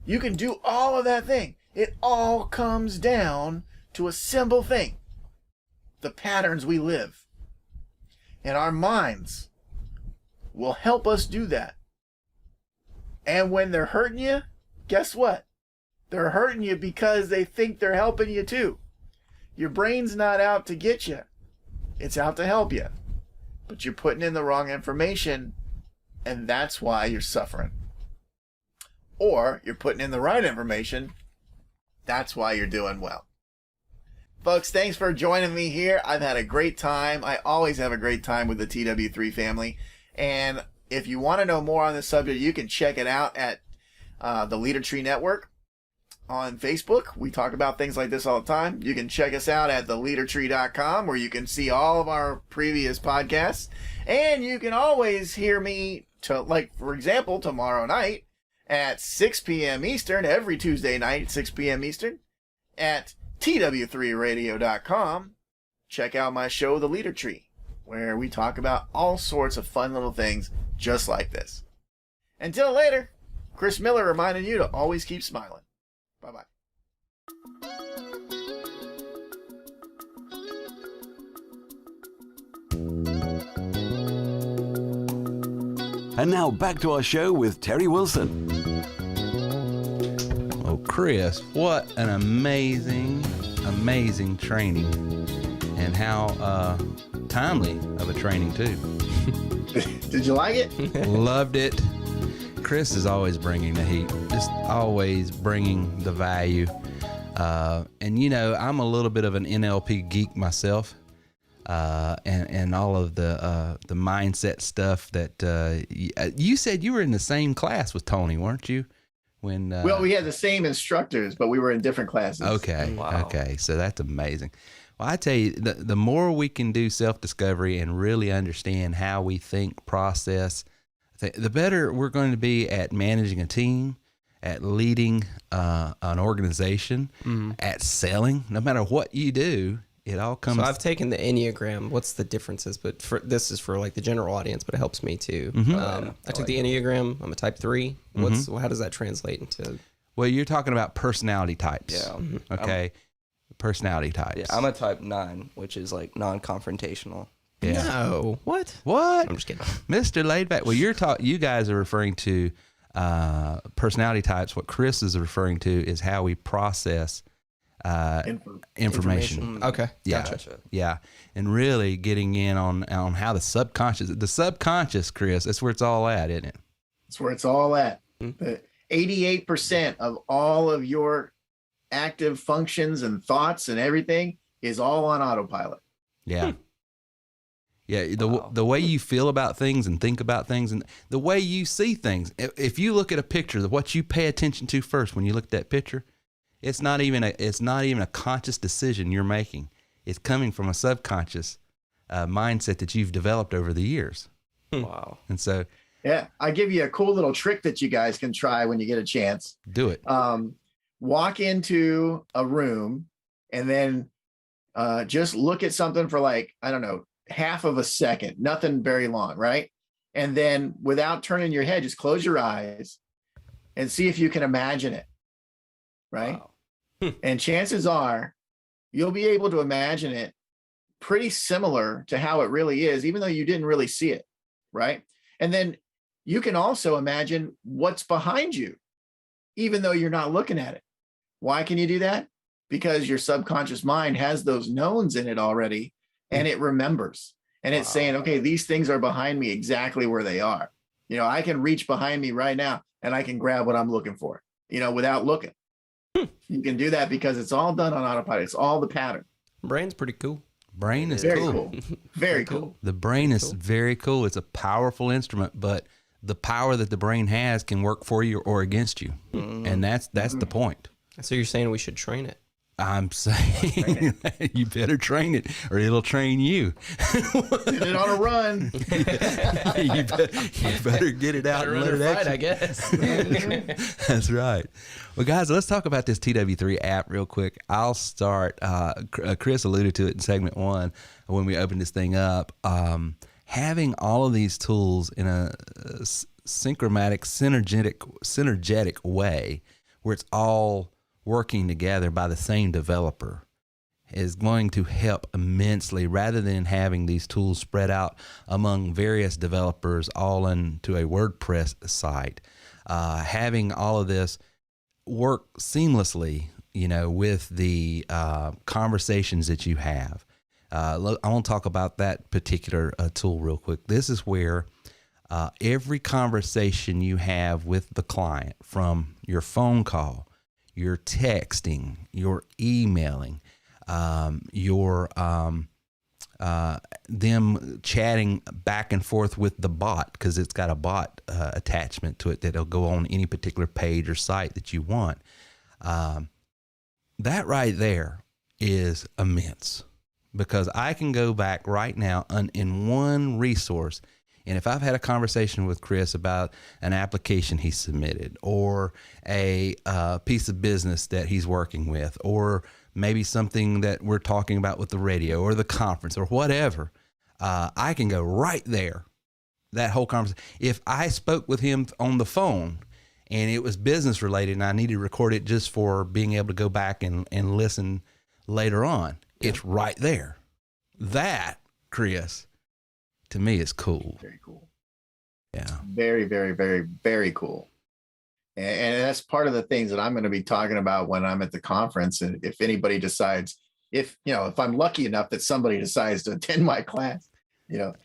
You can do all of that thing. It all comes down to a simple thing. The patterns we live. And our minds will help us do that. And when they're hurting you, guess what? They're hurting you because they think they're helping you too. Your brain's not out to get you. It's out to help you. But you're putting in the wrong information, and that's why you're suffering. Or you're putting in the right information. That's why you're doing well. Folks, thanks for joining me here. I've had a great time. I always have a great time with the TW3 family. And if you want to know more on this subject, you can check it out at the Leader Tree Network on Facebook. We talk about things like this all the time. You can check us out at theleadertree.com, where you can see all of our previous podcasts. And you can always hear me, for example, tomorrow night at 6 p.m. Eastern, every Tuesday night at 6 p.m. Eastern, at TW3radio.com. Check out my show, The Leader Tree, where we talk about all sorts of fun little things just like this. Until later, Chris Miller reminding you to always keep smiling. Bye-bye. And now back to our show with Terry Wilson. Oh, Chris, what an amazing training, and how timely of a training too. Did you like it? Loved it. Chris is always bringing the heat, just always bringing the value. And you know, I'm a little bit of an NLP geek myself, and all of the mindset stuff that you said you were in the same class with Tony, weren't you? When well, we had the same instructors, but we were in different classes. Okay, wow. Okay, so that's amazing. Well, I tell you, the more we can do self-discovery and really understand how we think, process, the better we're going to be at managing a team, at leading an organization, at selling. No matter what you do, it all comes. So I've taken the Enneagram. What's the differences? But this is for like the general audience, but it helps me too. I took the Enneagram. I'm a type 3. How does that translate into? Well, you're talking about personality types. Yeah. Okay. Personality types. Yeah, I'm a type 9, which is like non-confrontational. Yeah. No. What? What? I'm just kidding. Mr. Laidback. Well, you guys are referring to personality types. What Chris is referring to is how we process information. Okay. Yeah. Gotcha. Yeah. And really getting in on how the subconscious, Chris, that's where it's all at, isn't it? That's where it's all at. 88% of all of your active functions and thoughts and everything is all on autopilot. Yeah. Yeah, the way you feel about things and think about things and the way you see things. If you look at a picture, what you pay attention to first when you look at that picture, it's not even a conscious decision you're making. It's coming from a subconscious mindset that you've developed over the years. Wow. And so, yeah, I'll give you a cool little trick that you guys can try when you get a chance. Do it. Walk into a room and then just look at something for like, I don't know, half of a second, nothing very long, right? And then without turning your head, just close your eyes and see if you can imagine it, right? Wow. And chances are you'll be able to imagine it pretty similar to how it really is, even though you didn't really see it, right? And then you can also imagine what's behind you, even though you're not looking at it. Why can you do that? Because your subconscious mind has those knowns in it already, and it remembers. And it's saying, okay, these things are behind me exactly where they are. You know, I can reach behind me right now and I can grab what I'm looking for, you know, without looking. You can do that because it's all done on autopilot. It's all the pattern. Brain's pretty cool. Brain is very cool. Very cool. The brain is very cool. It's a powerful instrument, but the power that the brain has can work for you or against you. And that's the point. So you're saying we should train it? I'm saying you better train it or it'll train you. Get it on a run. you better get it out and let it fight, I guess. That's right. Well, guys, let's talk about this TW3 app real quick. I'll start. Chris alluded to it in segment 1 when we opened this thing up. Having all of these tools in a synergetic way where it's all working together by the same developer is going to help immensely rather than having these tools spread out among various developers all into a WordPress site. Having all of this work seamlessly, with the conversations that you have. I want to talk about that particular tool real quick. This is where every conversation you have with the client, from your phone call, your texting, your emailing, your them chatting back and forth with the bot, because it's got a bot attachment to it that'll go on any particular page or site that you want. That right there is immense, because I can go back right now in one resource, and if I've had a conversation with Chris about an application he submitted, or a piece of business that he's working with, or maybe something that we're talking about with the radio or the conference or whatever, I can go right there, that whole conversation. If I spoke with him on the phone and it was business related and I need to record it just for being able to go back and listen later on, it's right there. That, Chris, to me is cool. Very cool. Yeah. Very, very, very, very cool. And that's part of the things that I'm going to be talking about when I'm at the conference. And if anybody decides, if I'm lucky enough that somebody decides to attend my class,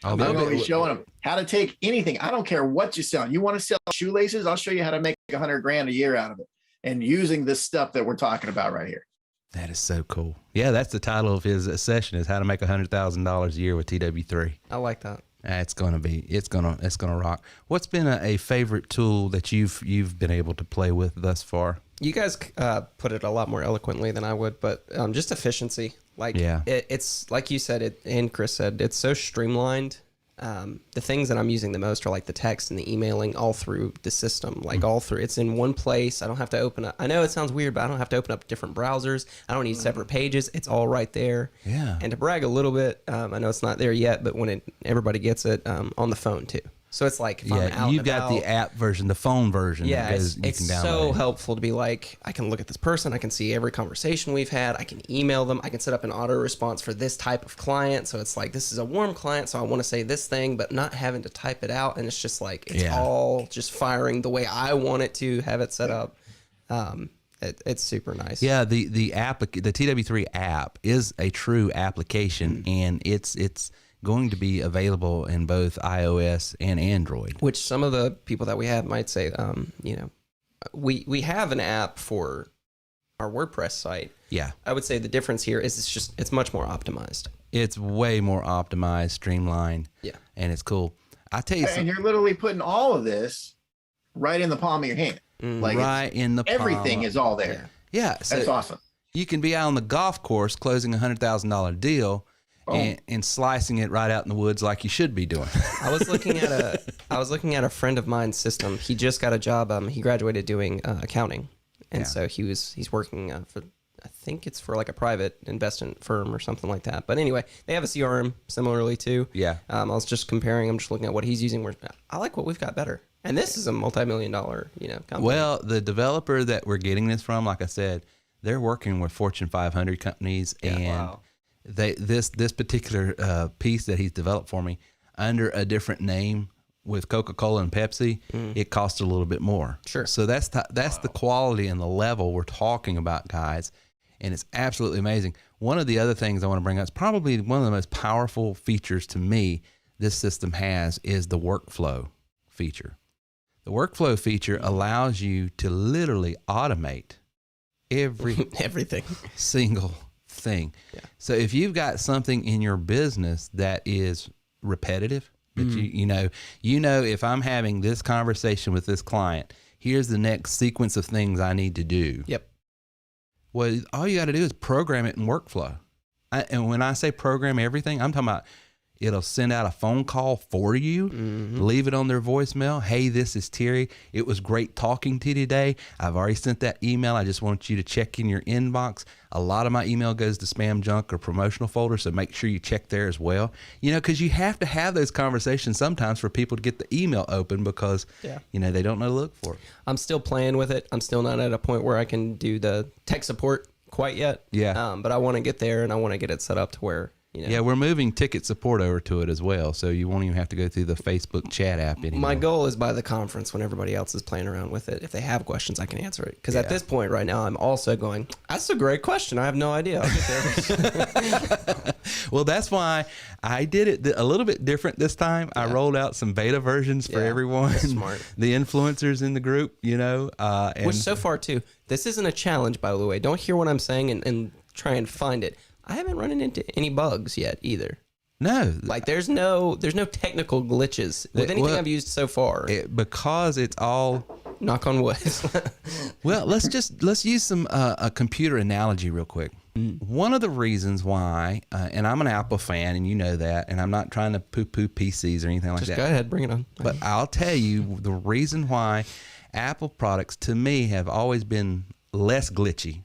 I'm going to be showing them how to take anything. I don't care what you sell. You want to sell shoelaces? I'll show you how to make $100,000 a year out of it, and using this stuff that we're talking about right here. That is so cool. Yeah, that's the title of his session, is how to make $100,000 a year with TW3. I like that. It's gonna rock. What's been a favorite tool that you've been able to play with thus far? You guys put it a lot more eloquently than I would, but just efficiency. It's like you said, and Chris said, it's so streamlined. The things that I'm using the most are like the text and the emailing all through the system, all through. It's in one place. I don't have to open up. I know it sounds weird, but I don't have to open up different browsers. I don't need separate pages. It's all right there. Yeah. And to brag a little bit, I know it's not there yet, but when everybody gets it on the phone too. So it's like, if I'm out you've got the app version, the phone version. Yeah, it's so it. helpful to be like, I can look at this person, I can see every conversation we've had, I can email them, I can set up an auto response for this type of client. So it's like, this is a warm client, so I want to say this thing, but not having to type it out. And it's just like, it's all just firing the way I want it to have it set up. It's super nice. Yeah, the TW3 app is a true application, and it's going to be available in both iOS and Android. Which some of the people that we have might say, we have an app for our WordPress site. Yeah. I would say the difference here is it's much more optimized. It's way more optimized, streamlined. Yeah. And it's cool. I tell you something. And you're literally putting all of this right in the palm of your hand. Right in the palm. Everything is all there. Yeah. So that's awesome. You can be out on the golf course closing a $100,000 deal. And slicing it right out in the woods like you should be doing. I was looking at a friend of mine's system. He just got a job. He graduated doing accounting, and so he's working for, I think it's for like a private investment firm or something like that. But anyway, they have a CRM similarly too. Yeah. I was just comparing. I'm just looking at what he's using. I like what we've got better. And this is a multi-million-dollar, company. Well, the developer that we're getting this from, like I said, they're working with Fortune 500 companies, and this particular piece that he's developed for me under a different name with Coca-Cola and Pepsi, it costs a little bit more. Sure. So that's the quality and the level we're talking about, guys, and it's absolutely amazing. One of the other things I want to bring up is probably one of the most powerful features to me this system has is the workflow feature. The workflow feature allows you to literally automate everything single thing. Yeah. So if you've got something in your business that is repetitive, but you know if I'm having this conversation with this client, here's the next sequence of things I need to do. Yep. Well, all you got to do is program it in workflow. And when I say program everything, I'm talking about it'll send out a phone call for you, leave it on their voicemail. Hey, this is Terry. It was great talking to you today. I've already sent that email. I just want you to check in your inbox. A lot of my email goes to spam, junk, or promotional folder, so make sure you check there as well. Because you have to have those conversations sometimes for people to get the email open because, they don't know to look for it. I'm still playing with it. I'm still not at a point where I can do the tech support quite yet. Yeah. But I want to get there, and I want to get it set up to where, Yeah, we're moving ticket support over to it as well, so you won't even have to go through the Facebook chat app anymore. My goal is by the conference, when everybody else is playing around with it, if they have questions, I can answer it. Because at this point right now, I'm also going, that's a great question. I have no idea. I'll get there. Well, that's why I did it a little bit different this time. I rolled out some beta versions for everyone. That's smart. The influencers in the group, and Which so far, too, this isn't a challenge, by the way. Don't hear what I'm saying and try and find it. I haven't run into any bugs yet either. No, like there's no technical glitches with anything I've used so far. Because it's all knock on wood. Well, let's use some a computer analogy real quick. One of the reasons why, and I'm an Apple fan, and you know that, and I'm not trying to poo-poo PCs or anything like that. Just go ahead, bring it on. But I'll tell you the reason why Apple products to me have always been less glitchy.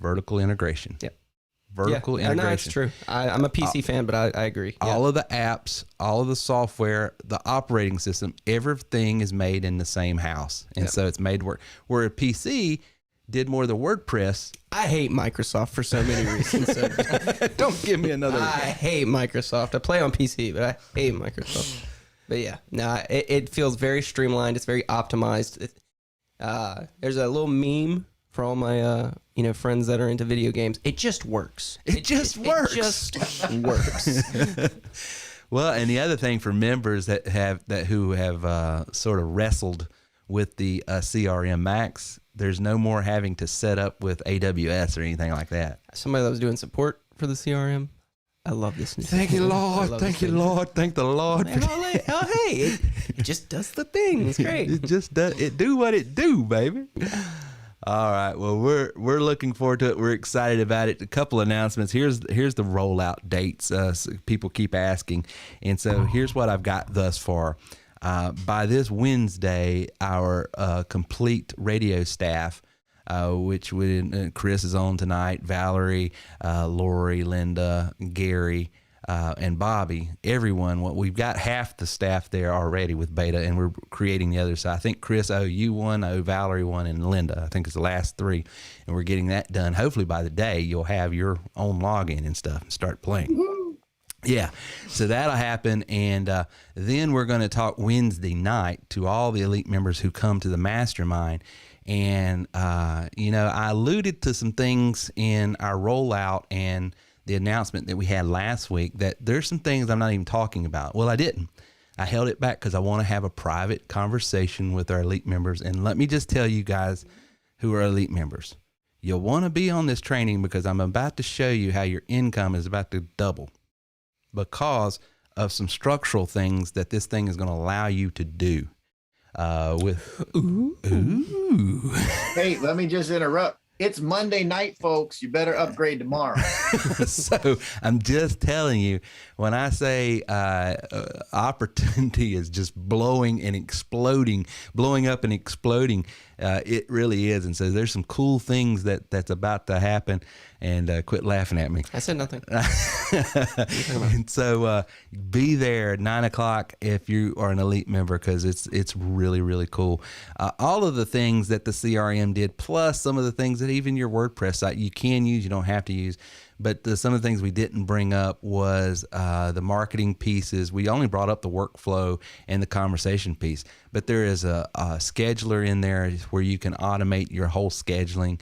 Vertical integration. Yep. Vertical integration. No, it's true. I'm a PC fan, but I agree. All of the apps, all of the software, the operating system, everything is made in the same house. And so it's made work. Where a PC did more of the WordPress. I hate Microsoft for so many reasons. So don't give me another. I hate Microsoft. I play on PC, but I hate Microsoft. But yeah, no, it feels very streamlined. It's very optimized. There's a little meme for all my friends that are into video games. It just works. It just works. It just works. Well, and the other thing for members who have sort of wrestled with the CRM Max, there's no more having to set up with AWS or anything like that. Somebody that was doing support for the CRM. I love this new Thank you, Lord. Thank you, Lord. Thank the Lord. Hey, it just does the thing. It's great. It just does. It do what it do, baby. All right. Well, we're looking forward to it. We're excited about it. A couple announcements. Here's the rollout dates. So people keep asking, and so here's what I've got thus far. By this Wednesday, our complete radio staff, which Chris is on tonight, Valerie, Lori, Linda, Gary, and Bobby, everyone. We've got half the staff there already with beta, and we're creating the other side. I think Chris owe you one, owe Valerie one, and Linda. I think it's the last three, and we're getting that done. Hopefully by the day you'll have your own login and stuff and start playing. Yeah, so that'll happen, and then we're going to talk Wednesday night to all the elite members who come to the mastermind. And I alluded to some things in our rollout and the announcement that we had last week that there's some things I'm not even talking about. Well, I didn't. I held it back because I want to have a private conversation with our elite members. And let me just tell you guys who are elite members, you'll want to be on this training because I'm about to show you how your income is about to double because of some structural things that this thing is going to allow you to do. Hey, let me just interrupt. It's Monday night, folks. You better upgrade tomorrow. So I'm just telling you, when I say opportunity is just blowing and exploding, blowing up and exploding, it really is. And so there's some cool things that's about to happen. And quit laughing at me. I said nothing. And so be there at 9:00 if you are an elite member because it's really, really cool. All of the things that the CRM did, plus some of the things that even your WordPress site you can use, you don't have to use. But some of the things we didn't bring up was the marketing pieces. We only brought up the workflow and the conversation piece. But there is a scheduler in there where you can automate your whole scheduling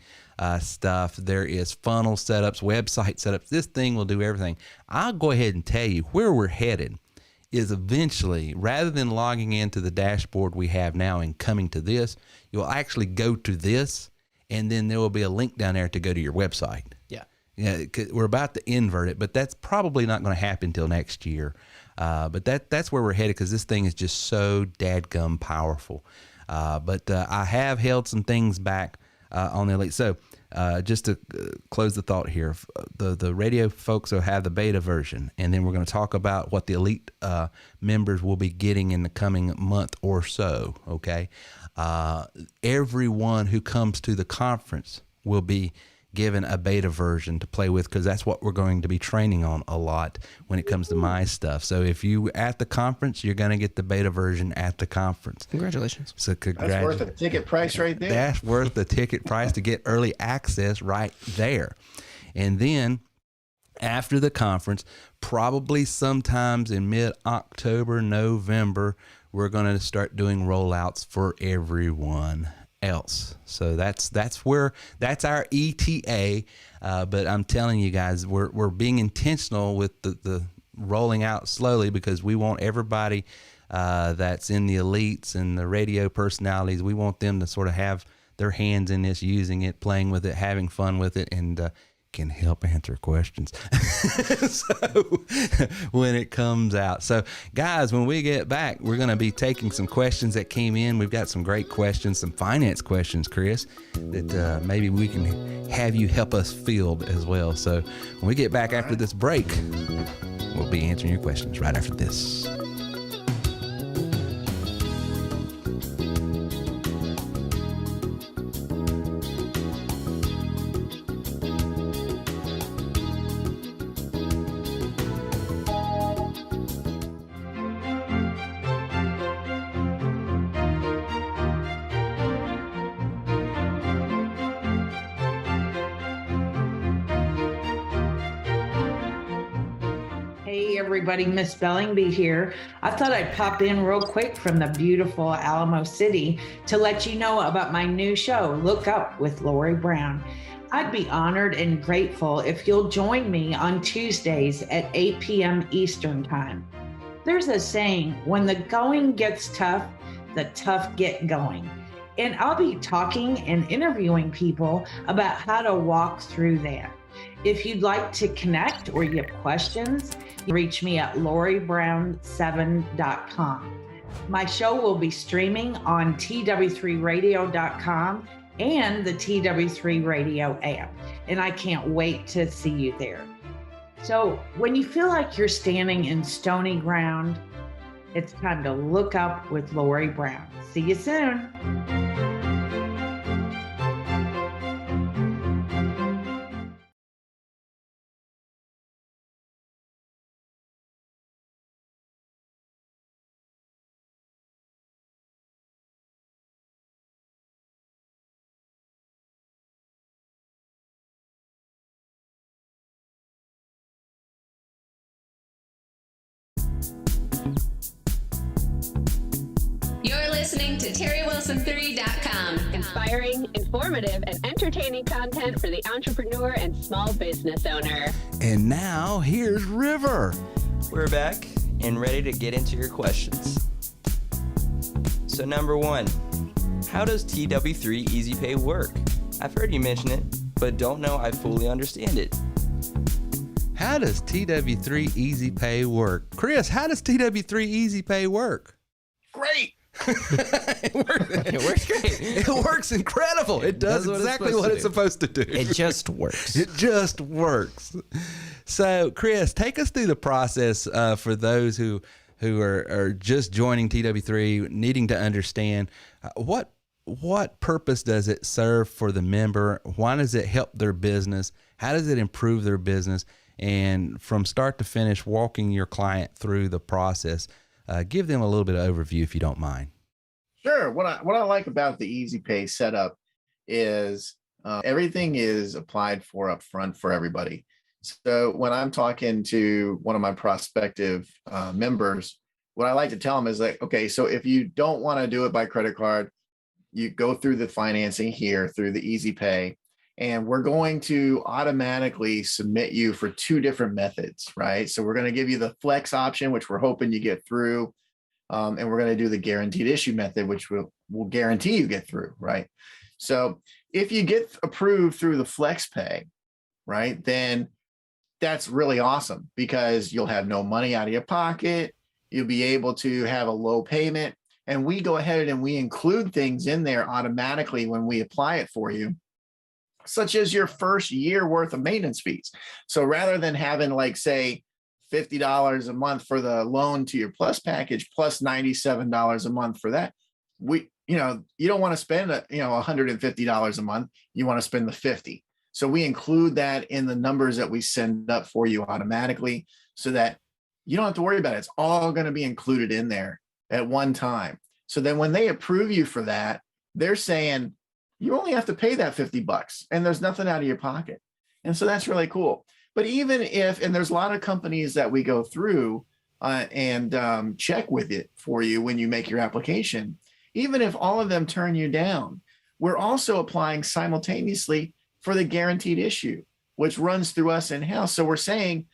stuff. There is funnel setups, website setups. This thing will do everything. I'll go ahead and tell you where we're headed is eventually, rather than logging into the dashboard we have now and coming to this, you'll actually go to this, and then there will be a link down there to go to your website. Yeah, we're about to invert it, but that's probably not going to happen until next year. But that's where we're headed because this thing is just so dadgum powerful. But I have held some things back on the elite. So just to close the thought here, the radio folks will have the beta version, and then we're going to talk about what the elite members will be getting in the coming month or so, okay? Everyone who comes to the conference will be given a beta version to play with, because that's what we're going to be training on a lot when it comes to my stuff. So if you at the conference, you're going to get the beta version at the conference. Congratulations. So That's worth a ticket price right there. That's worth the ticket price to get early access right there. And then after the conference, probably sometimes in mid-October, November, we're going to start doing rollouts for everyone else. So that's our ETA. But I'm telling you guys, we're being intentional with the rolling out slowly, because we want everybody that's in the elites and the radio personalities, we want them to sort of have their hands in this, using it, playing with it, having fun with it, and can help answer questions so when it comes out. So guys, when we get back, we're going to be taking some questions that came in. We've got some great questions, some finance questions, Chris, that maybe we can have you help us field as well. So when we get back after this break, we'll be answering your questions right after this. Everybody, Miss Bellingby here. I thought I'd pop in real quick from the beautiful Alamo City to let you know about my new show, Look Up with Lori Brown. I'd be honored and grateful if you'll join me on Tuesdays at 8 p.m. Eastern Time. There's a saying, when the going gets tough, the tough get going. And I'll be talking and interviewing people about how to walk through that. If you'd like to connect or you have questions, reach me at LoriBrown7.com. My show will be streaming on tw3radio.com and the TW3 Radio app, and I can't wait to see you there. So when you feel like you're standing in stony ground, it's time to look up with Lori Brown. See you soon. You're listening to TerryWilson3.com. Inspiring, informative, and entertaining content for the entrepreneur and small business owner. And now, here's River. We're back and ready to get into your questions. So number one, how does TW3 Easy Pay work? I've heard you mention it, but don't know I fully understand it. How does TW3 Easy Pay work? Chris, how does TW3 Easy Pay work? Great. It works great. It works incredible. It does exactly what it's supposed to do. It just works. It just works. So, Chris, take us through the process for those who are just joining TW3, needing to understand what purpose does it serve for the member? Why does it help their business? How does it improve their business? And from start to finish, walking your client through the process. Give them a little bit of overview, if you don't mind. Sure. What I like about the Easy Pay setup is everything is applied for up front for everybody. So when I'm talking to one of my prospective members, what I like to tell them is like, okay, so if you don't want to do it by credit card, you go through the financing here through the Easy Pay, and we're going to automatically submit you for two different methods, right? So we're going to give you the flex option, which we're hoping you get through. And we're going to do the guaranteed issue method, which will guarantee you get through, right? So if you get approved through the flex pay, right, then that's really awesome because you'll have no money out of your pocket. You'll be able to have a low payment. And we go ahead and we include things in there automatically when we apply it for you, such as your first year worth of maintenance fees. So rather than having like, say, $50 a month for the loan to your plus package plus $97 a month for that, you don't want to spend $150 a month. You want to spend the $50. So we include that in the numbers that we send up for you automatically so that you don't have to worry about it. It's all going to be included in there at one time. So then when they approve you for that, they're saying you only have to pay that $50 and there's nothing out of your pocket. And so that's really cool. But even if, and there's a lot of companies that we go through and check with it for you when you make your application, even if all of them turn you down, we're also applying simultaneously for the guaranteed issue, which runs through us in-house. So we're saying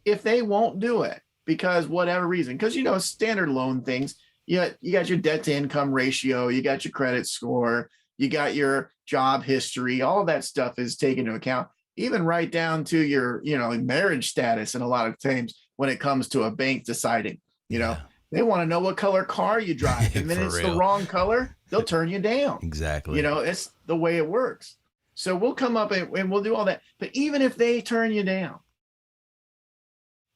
if they won't do it because whatever reason, because, you know, standard loan things, you got your debt to income ratio, you got your credit score, you got your job history, all of that stuff is taken into account, even right down to your, you know, marriage status. And a lot of times when it comes to a bank deciding, you know, they want to know what color car you drive. And then it's the wrong color, they'll turn you down. Exactly. You know, it's the way it works. So we'll come up and we'll do all that. But even if they turn you down,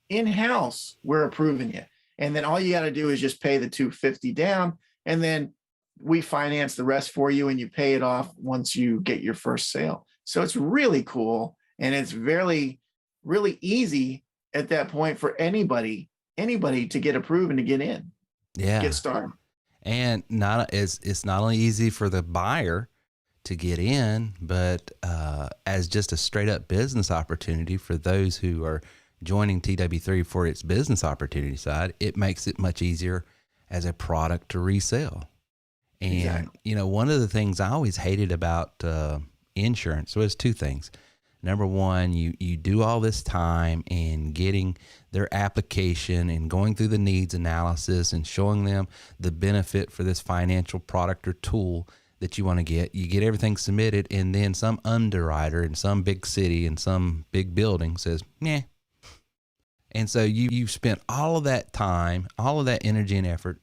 in-house, we're approving you. And then all you got to do is just pay the $250 down. And then we finance the rest for you and you pay it off once you get your first sale. So it's really cool. And it's really, really easy at that point for anybody to get approved and to get in. Yeah. Get started. And it's not only easy for the buyer to get in, but as just a straight up business opportunity for those who are joining TW3 for its business opportunity side, it makes it much easier as a product to resell. And, exactly. You know, one of the things I always hated about insurance was two things. Number one, you do all this time in getting their application and going through the needs analysis and showing them the benefit for this financial product or tool that you want to get. You get everything submitted, and then some underwriter in some big city in some big building says, "Nah." And so you've spent all of that time, all of that energy and effort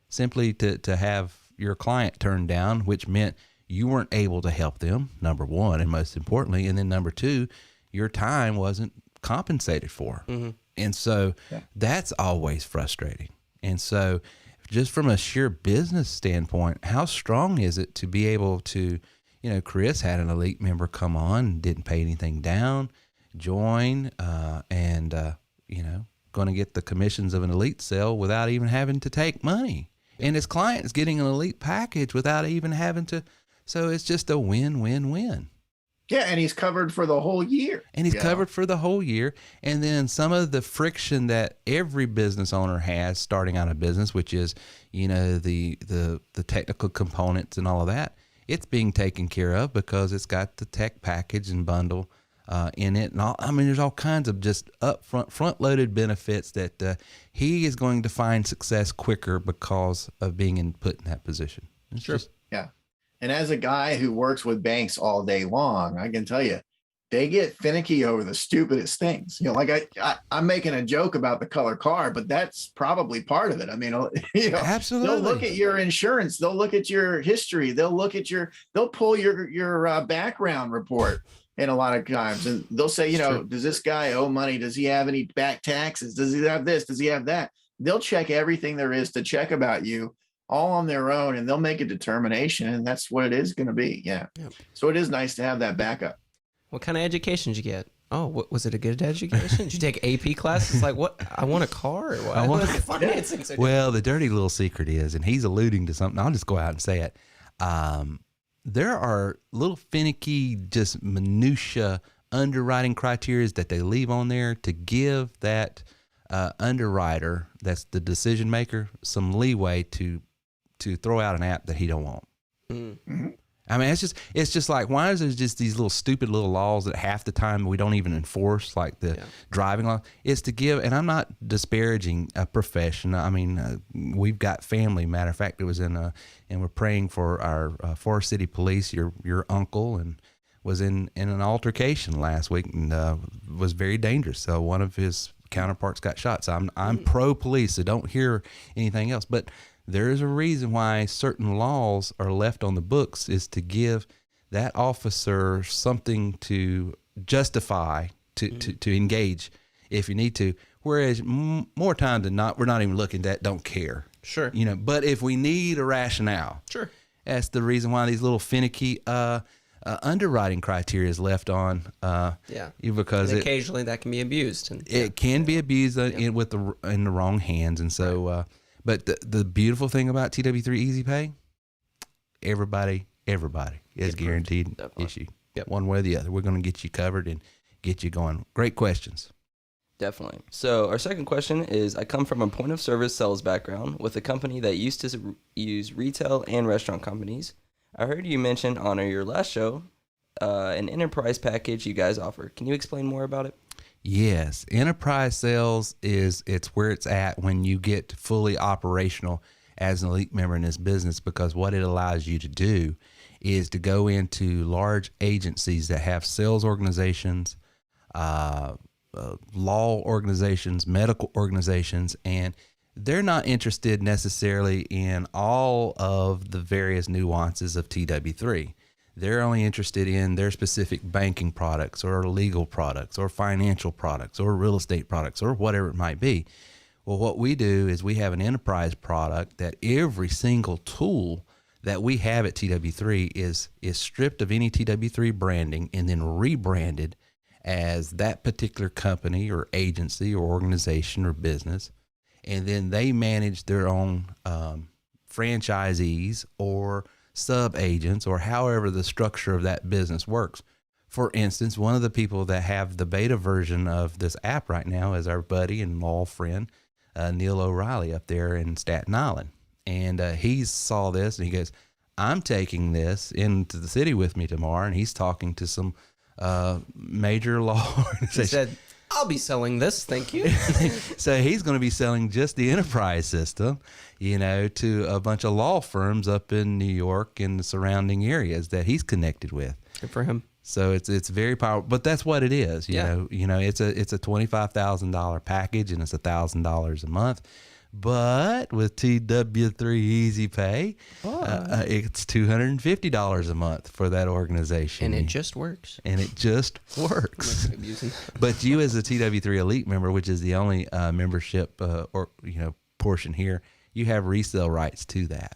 simply to have your client turned down, which meant you weren't able to help them, number one, and most importantly. And then number two, your time wasn't compensated for. Mm-hmm. And so that's always frustrating. And so just from a sheer business standpoint, how strong is it to be able to, you know, Chris had an elite member come on, didn't pay anything down, join, and you know, going to get the commissions of an elite sale without even having to take money. And his client is getting an elite package without even having to. So it's just a win-win-win. Yeah, and he's covered for the whole year. And he's covered for the whole year. And then some of the friction that every business owner has starting out a business, which is, you know, the technical components and all of that, it's being taken care of because it's got the tech package and bundle in it. And all, I mean, there's all kinds of just front-loaded benefits that he is going to find success quicker because of being put in that position. It's just, yeah. And as a guy who works with banks all day long, I can tell you, they get finicky over the stupidest things. You know, like I'm making a joke about the color car, but that's probably part of it. I mean, you know, absolutely. They'll look at your insurance, they'll look at your history, they'll pull your background report in a lot of times, and they'll say, you know, does this guy owe money? Does he have any back taxes? Does he have this? Does he have that? They'll check everything there is to check about you, all on their own, and they'll make a determination, and that's what it is going to be. Yeah. Yep. So it is nice to have that backup. What kind of education did you get? Oh, what was it? A good education? Did you take AP classes? Like, what? I want a car. Or what? I want financing. Well, the dirty little secret is, and he's alluding to something. I'll just go out and say it. There are little finicky, just minutia underwriting criteria that they leave on there to give that underwriter, that's the decision maker, some leeway to throw out an app that he don't want. Mm-hmm. I mean, it's just like, why is there just these little stupid little laws that half the time we don't even enforce, like the driving law? It's to give, and I'm not disparaging a profession. I mean, we've got family. Matter of fact, it was and we're praying for our Forest City Police. Your uncle and was in an altercation last week and was very dangerous. So one of his counterparts got shot. So I'm pro police, so don't hear anything else. But there is a reason why certain laws are left on the books, is to give that officer something to justify to engage if you need to. Whereas more times than not, we're not even looking at, don't care. Sure. You know, but if we need a rationale, sure, that's the reason why these little finicky underwriting criteria is left on. Because and occasionally that can be abused. And it can be abused in the wrong hands. And so, but the beautiful thing about TW3 Easy Pay, everybody is guaranteed issue. Yep. One way or the other. We're going to get you covered and get you going. Great questions. Definitely. So our second question is, I come from a point of service sales background with a company that used to use retail and restaurant companies. I heard you mention on your last show an enterprise package you guys offer. Can you explain more about it? Yes. Enterprise sales it's where it's at when you get fully operational as an elite member in this business, because what it allows you to do is to go into large agencies that have sales organizations, law organizations, medical organizations, and they're not interested necessarily in all of the various nuances of TW3. They're only interested in their specific banking products or legal products or financial products or real estate products or whatever it might be. Well, what we do is we have an enterprise product that every single tool that we have at TW3 is stripped of any TW3 branding and then rebranded as that particular company or agency or organization or business. And then they manage their own franchisees or sub-agents or however the structure of that business works. For instance, one of the people that have the beta version of this app right now is our buddy and law friend, Neil O'Reilly up there in Staten Island. And he saw this and he goes, I'm taking this into the city with me tomorrow. And he's talking to some major law organizations. He said, I'll be selling this, thank you. So he's going to be selling just the enterprise system, to a bunch of law firms up in New York and the surrounding areas that he's connected with. Good for him. So it's very powerful, but that's what it is. You know, it's a $25,000 package and it's $1,000 a month. But with TW3 Easy Pay, it's $250 a month for that organization. And it just works. And it just works. But you as a TW3 Elite member, which is the only membership portion here, you have resale rights to that,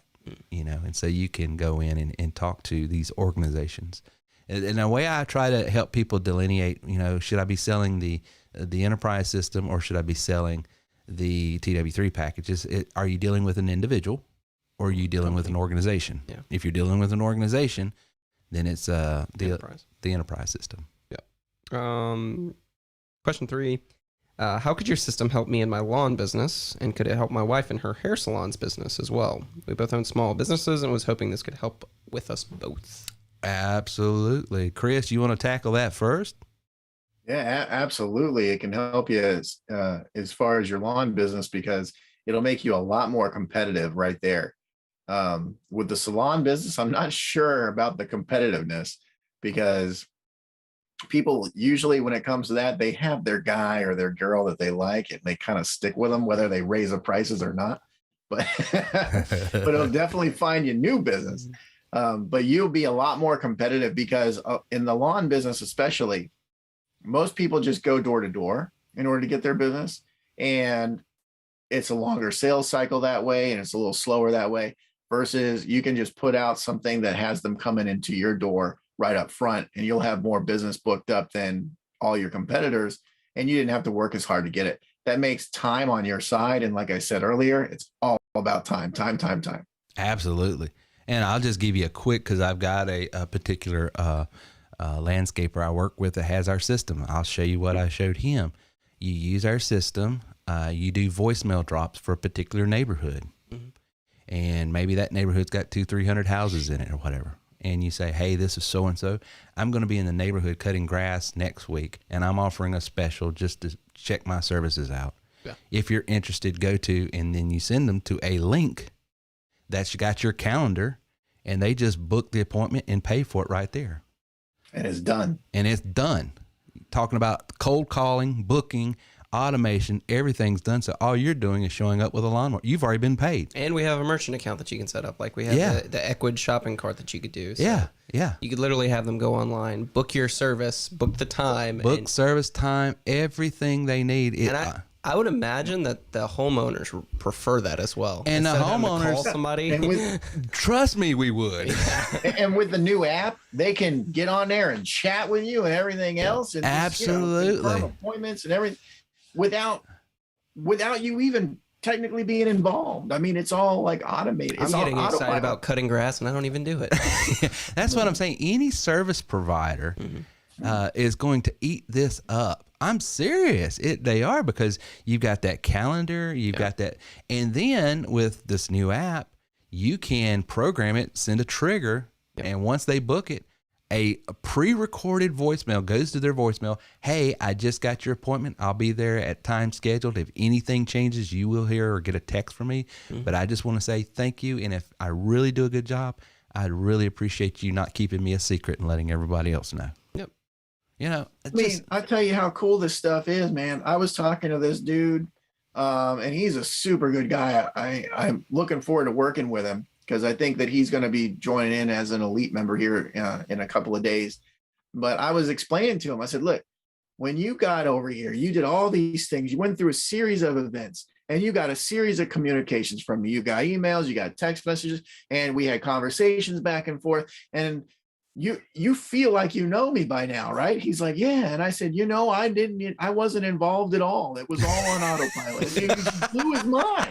and so you can go in and talk to these organizations. And the way I try to help people delineate, should I be selling the enterprise system or should I be selling the TW3 packages? Are you dealing with an individual or are you dealing with an organization? Yeah. If you're dealing with an organization, then it's the enterprise system. Yeah. Question 3. How could your system help me in my lawn business, and could it help my wife in her hair salon's business as well? We both own small businesses and was hoping this could help with us both. Absolutely. Chris, you want to tackle that first? Yeah, absolutely. It can help you as far as your lawn business, because it'll make you a lot more competitive right there. With the salon business, I'm not sure about the competitiveness, because people usually, when it comes to that, they have their guy or their girl that they like and they kind of stick with them, whether they raise the prices or not. But it'll definitely find you new business. But you'll be a lot more competitive, because in the lawn business especially, most people just go door to door in order to get their business, and it's a longer sales cycle that way, and it's a little slower that way, versus you can just put out something that has them coming into your door right up front, and you'll have more business booked up than all your competitors, and you didn't have to work as hard to get it. That makes time on your side, and like I said earlier, it's all about time. Absolutely. And I'll just give you a quick, because I've got a particular landscaper I work with that has our system. I'll show you what I showed him. You use our system. You do voicemail drops for a particular neighborhood. Mm-hmm. And maybe that neighborhood's got 200-300 houses in it or whatever. And you say, hey, this is so-and-so. I'm going to be in the neighborhood cutting grass next week, and I'm offering a special just to check my services out. Yeah. If you're interested, go to, and then you send them to a link that's got your calendar, and they just book the appointment and pay for it right there. And it's done. Talking about cold calling, booking, automation, everything's done. So all you're doing is showing up with a lawnmower. You've already been paid. And we have a merchant account that you can set up. Like we have the Equid shopping cart that you could do. So yeah. You could literally have them go online, book your service, book the time. Service time, everything they need. I would imagine that the homeowners prefer that as well. And the Instead of having to homeowners, call somebody. Trust me, we would. And with the new app, they can get on there and chat with you and everything else. And Absolutely. confirm appointments and everything without you even technically being involved. I mean, it's all like automated. I'm It's all getting excited autopilot. about cutting grass, and I don't even do it. That's what I'm saying. Any service provider is going to eat this up. I'm serious. They are, because you've got that calendar, you've got that. And then with this new app, you can program it, send a trigger, and once they book it, a pre-recorded voicemail goes to their voicemail. Hey, I just got your appointment. I'll be there at time scheduled. If anything changes, you will hear or get a text from me. But I just want to say thank you. And if I really do a good job, I'd really appreciate you not keeping me a secret and letting everybody else know. Yep. You know, I tell you how cool this stuff is, man. I was talking to this dude, and he's a super good guy. I'm looking forward to working with him, because I think that he's going to be joining in as an elite member here in a couple of days. But I was explaining to him, I said, look, when you got over here, you did all these things. You went through a series of events, and you got a series of communications from me. You got emails, you got text messages, and we had conversations back and forth. And you feel like you know me by now, right? He's like, yeah. And I said, I wasn't involved at all. It was all on autopilot. It blew his mind.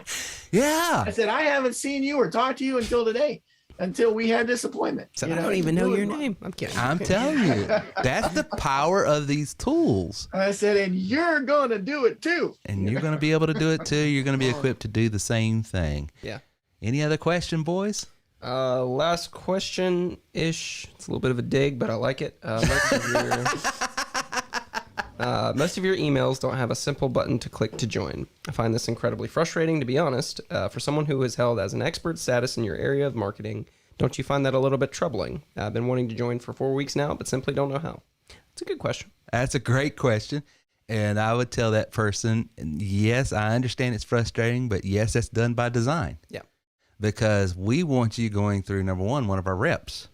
Yeah. I said, I haven't seen you or talked to you until today, until we had this appointment. So I don't even know your name. I'm kidding. I'm telling you, that's the power of these tools. I said, and you're going to do it too. And you're going to be able to do it too. You're going to be equipped to do the same thing. Yeah. Any other question, boys? Last question-ish. It's a little bit of a dig, but I like it. Most of your emails don't have a simple button to click to join. I find this incredibly frustrating, to be honest. For someone who is held as an expert status in your area of marketing, don't you find that a little bit troubling? I've been wanting to join for 4 weeks now, but simply don't know how. It's a good question. That's a great question. And I would tell that person, yes, I understand it's frustrating, but yes, that's done by design. Yeah. Because we want you going through, number one of our reps.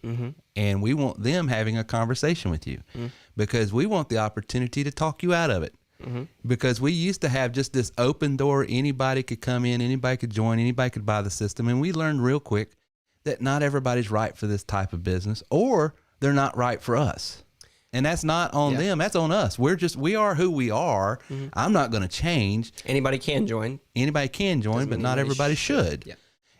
And we want them having a conversation with you. Because we want the opportunity to talk you out of it. Because we used to have just this open door. Anybody could come in, anybody could join, anybody could buy the system. And we learned real quick that not everybody's right for this type of business, or they're not right for us. And that's not on them. That's on us. We are who we are. I'm not going to change. Anybody can join. Anybody can join, but not everybody should. Yeah.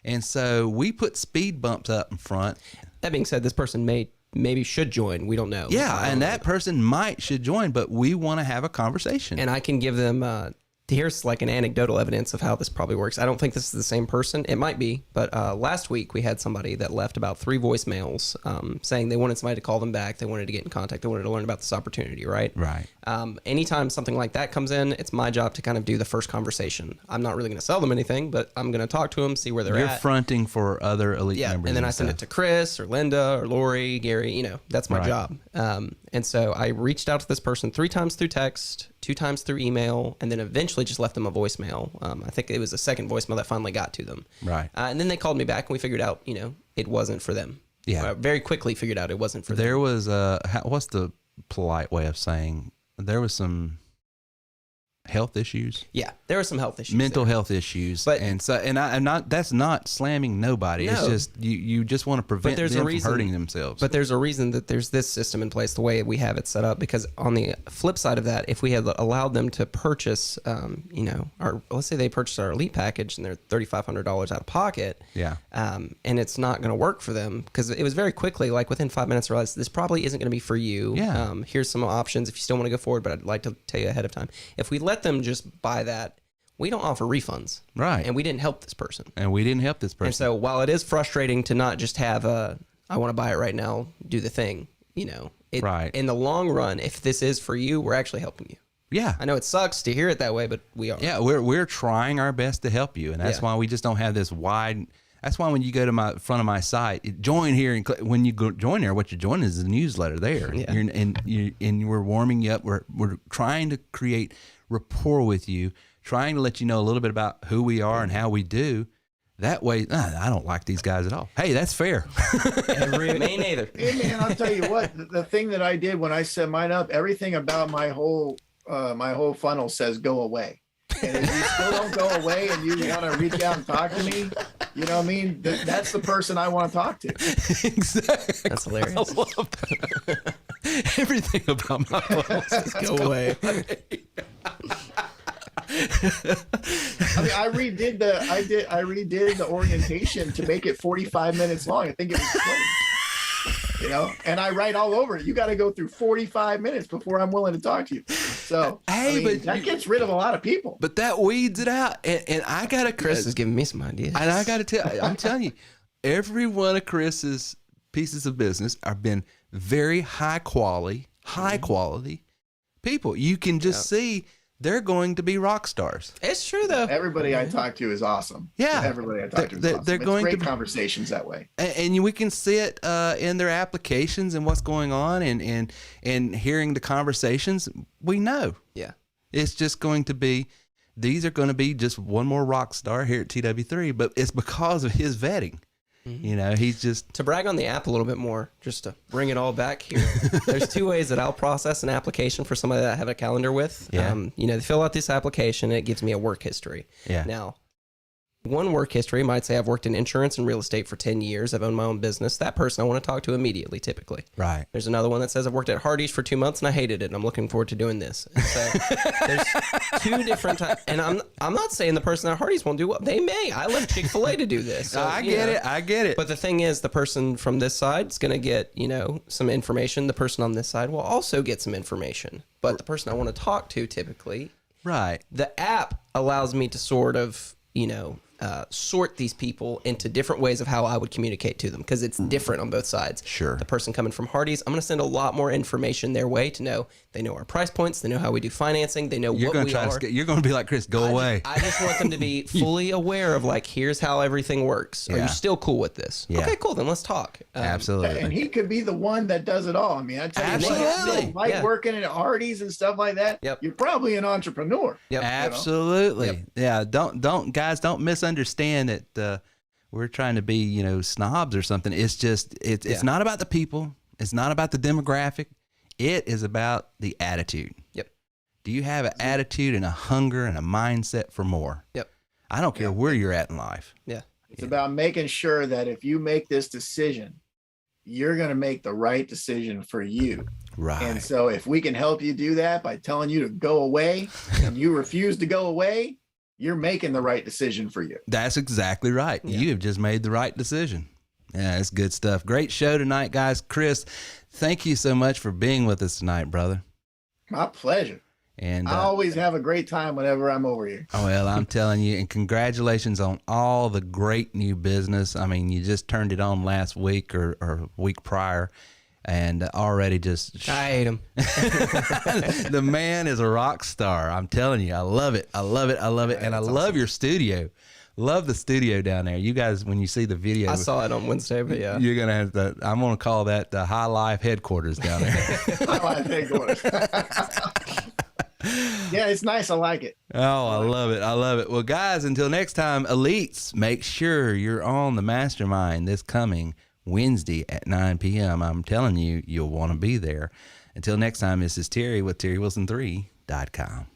And so we put speed bumps up in front. That being said, this person maybe should join. We don't know. Yeah, and that person should join, but we want to have a conversation. And I can give them, here's like an anecdotal evidence of how this probably works. I don't think this is the same person. It might be, but last week we had somebody that left about 3 voicemails saying they wanted somebody to call them back. They wanted to get in contact. They wanted to learn about this opportunity, right? Right. Anytime something like that comes in, it's my job to kind of do the first conversation. I'm not really going to sell them anything, but I'm going to talk to them, see where they're at. You're fronting for other elite members. And then I send it to Chris or Linda or Lori, Gary, that's my job. And so I reached out to this person 3 times through text, 2 times through email, and then eventually just left them a voicemail. I think it was the second voicemail that finally got to them. Right. And then they called me back and we figured out, it wasn't for them. Yeah. Very quickly figured out it wasn't for them. There was what's the polite way of saying, there was some health issues. Yeah, there were some health issues. Mental health issues. But I'm not. That's not slamming nobody. No. It's just you just want to prevent them from hurting themselves. But there's a reason that there's this system in place the way we have it set up. Because on the flip side of that, if we had allowed them to purchase, let's say they purchased our elite package and they're $3,500 out of pocket. Yeah. And it's not going to work for them because it was very quickly, like within 5 minutes, I realized this probably isn't going to be for you. Yeah. Here's some options if you still want to go forward, but I'd like to tell you ahead of time. If we let them just buy that, we don't offer refunds. Right. And we didn't help this person. And so while it is frustrating to not just have I want to buy it right now, do the thing, right. In the long run, if this is for you, we're actually helping you. Yeah. I know it sucks to hear it that way, but we are. Yeah, we're trying our best to help you. And that's why we just don't have this wide. That's why when you go to front of my site, join here, and when you go join there, what you're joining is the newsletter there. Yeah. And we're warming you up. We're trying to create rapport with you, trying to let you know a little bit about who we are and how we do. That way, I don't like these guys at all. Hey, that's fair. Me neither. Hey, man, I'll tell you what, the thing that I did when I set mine up, everything about my whole funnel says go away. And if you still don't go away and you want to reach out and talk to me, you know what I mean? That's the person I want to talk to. Exactly. That's hilarious. I love that. Everything about my phone says go away. I mean, I redid the orientation to make it 45 minutes long. I think it was 20. You know, and I write all over it. You got to go through 45 minutes before I'm willing to talk to you. So, hey, but that gets rid of a lot of people. But that weeds it out. And I got to, Chris is giving me some ideas. And I got to tell, I'm telling you, every one of Chris's pieces of business have been very high quality people. You can just see they're going to be rock stars. It's true though. Everybody I talk to is awesome. Yeah, everybody I talk to is awesome. They're going great to conversations that way. And we can see it in their applications and what's going on, and hearing the conversations. We know. Yeah, it's just going to be. These are going to be just one more rock star here at TW3, but it's because of his vetting. You know, he's just... To brag on the app a little bit more, just to bring it all back here, there's two ways that I'll process an application for somebody that I have a calendar with. Yeah. You know, they fill out this application, and it gives me a work history. Yeah. Now, one work history might say I've worked in insurance and real estate for 10 years. I've owned my own business. That person I want to talk to immediately, typically. Right. There's another one that says I've worked at Hardee's for 2 months and I hated it, and I'm looking forward to doing this. And so there's two different types. And I'm not saying the person at Hardee's won't do well. They may. I left Chick-fil-A to do this. So, I get it. But the thing is, the person from this side is going to get, you know, some information. The person on this side will also get some information. But the person I want to talk to, typically, right. The app allows me to sort of, you know, sort these people into different ways of how I would communicate to them, because it's different on both sides. Sure. The person coming from Hardee's, I'm going to send a lot more information their way to know. They know our price points. They know how we do financing. They know You're what gonna we try are. you're going to be like, Chris, go away. I just want them to be fully aware of, like, here's how everything works. Are Yeah. you still cool with this? Yeah. Okay, cool. Then let's talk. Absolutely. And he could be the one that does it all. I mean, I tell you what, Absolutely. if you like working at Hardee's and stuff like that, you're probably an entrepreneur. Yep. Absolutely. You know? Yeah. Don't misunderstand that we're trying to be, you know, snobs or something. It's just, it's not about the people. It's not about the demographic. It is about the attitude. Yep. Do you have an attitude and a hunger and a mindset for more? Yep. I don't care where you're at in life. Yeah. It's about making sure that if you make this decision, you're going to make the right decision for you. Right. And so if we can help you do that by telling you to go away and you refuse to go away, you're making the right decision for you. That's exactly right. Yeah. You have just made the right decision. Yeah, it's good stuff. Great show tonight, guys. Chris, thank you so much for being with us tonight, brother. My pleasure. And I always have a great time whenever I'm over here. well, I'm telling you, and congratulations on all the great new business. I mean, you just turned it on last week or week prior, and already just... I hate him. The man is a rock star. I'm telling you, I love it. I love it. I love it. And I love your studio. Love the studio down there. You guys, when you see the video... I saw it on Wednesday, but yeah. You're going to have to... I'm going to call that the High Life headquarters down there. High Life headquarters. Yeah, it's nice. I like it. Oh, I love it. I love it. Well, guys, until next time, elites, make sure you're on the mastermind this coming Wednesday at 9 p.m. I'm telling you, you'll want to be there. Until next time, this is Terry with TerryWilson3.com.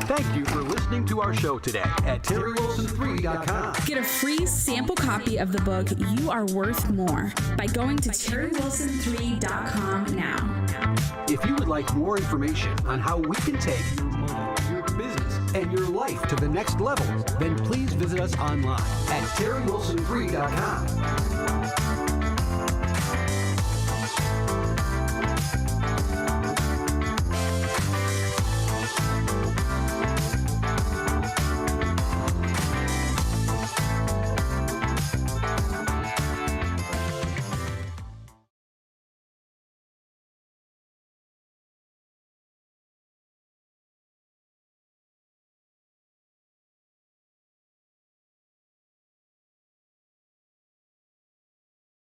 Thank you for listening to our show today at TerryWilson3.com. Get a free sample copy of the book You Are Worth More by going to TerryWilson3.com now. If you would like more information on how we can take your money, your business, and your life to the next level, then please visit us online at TerryWilson3.com.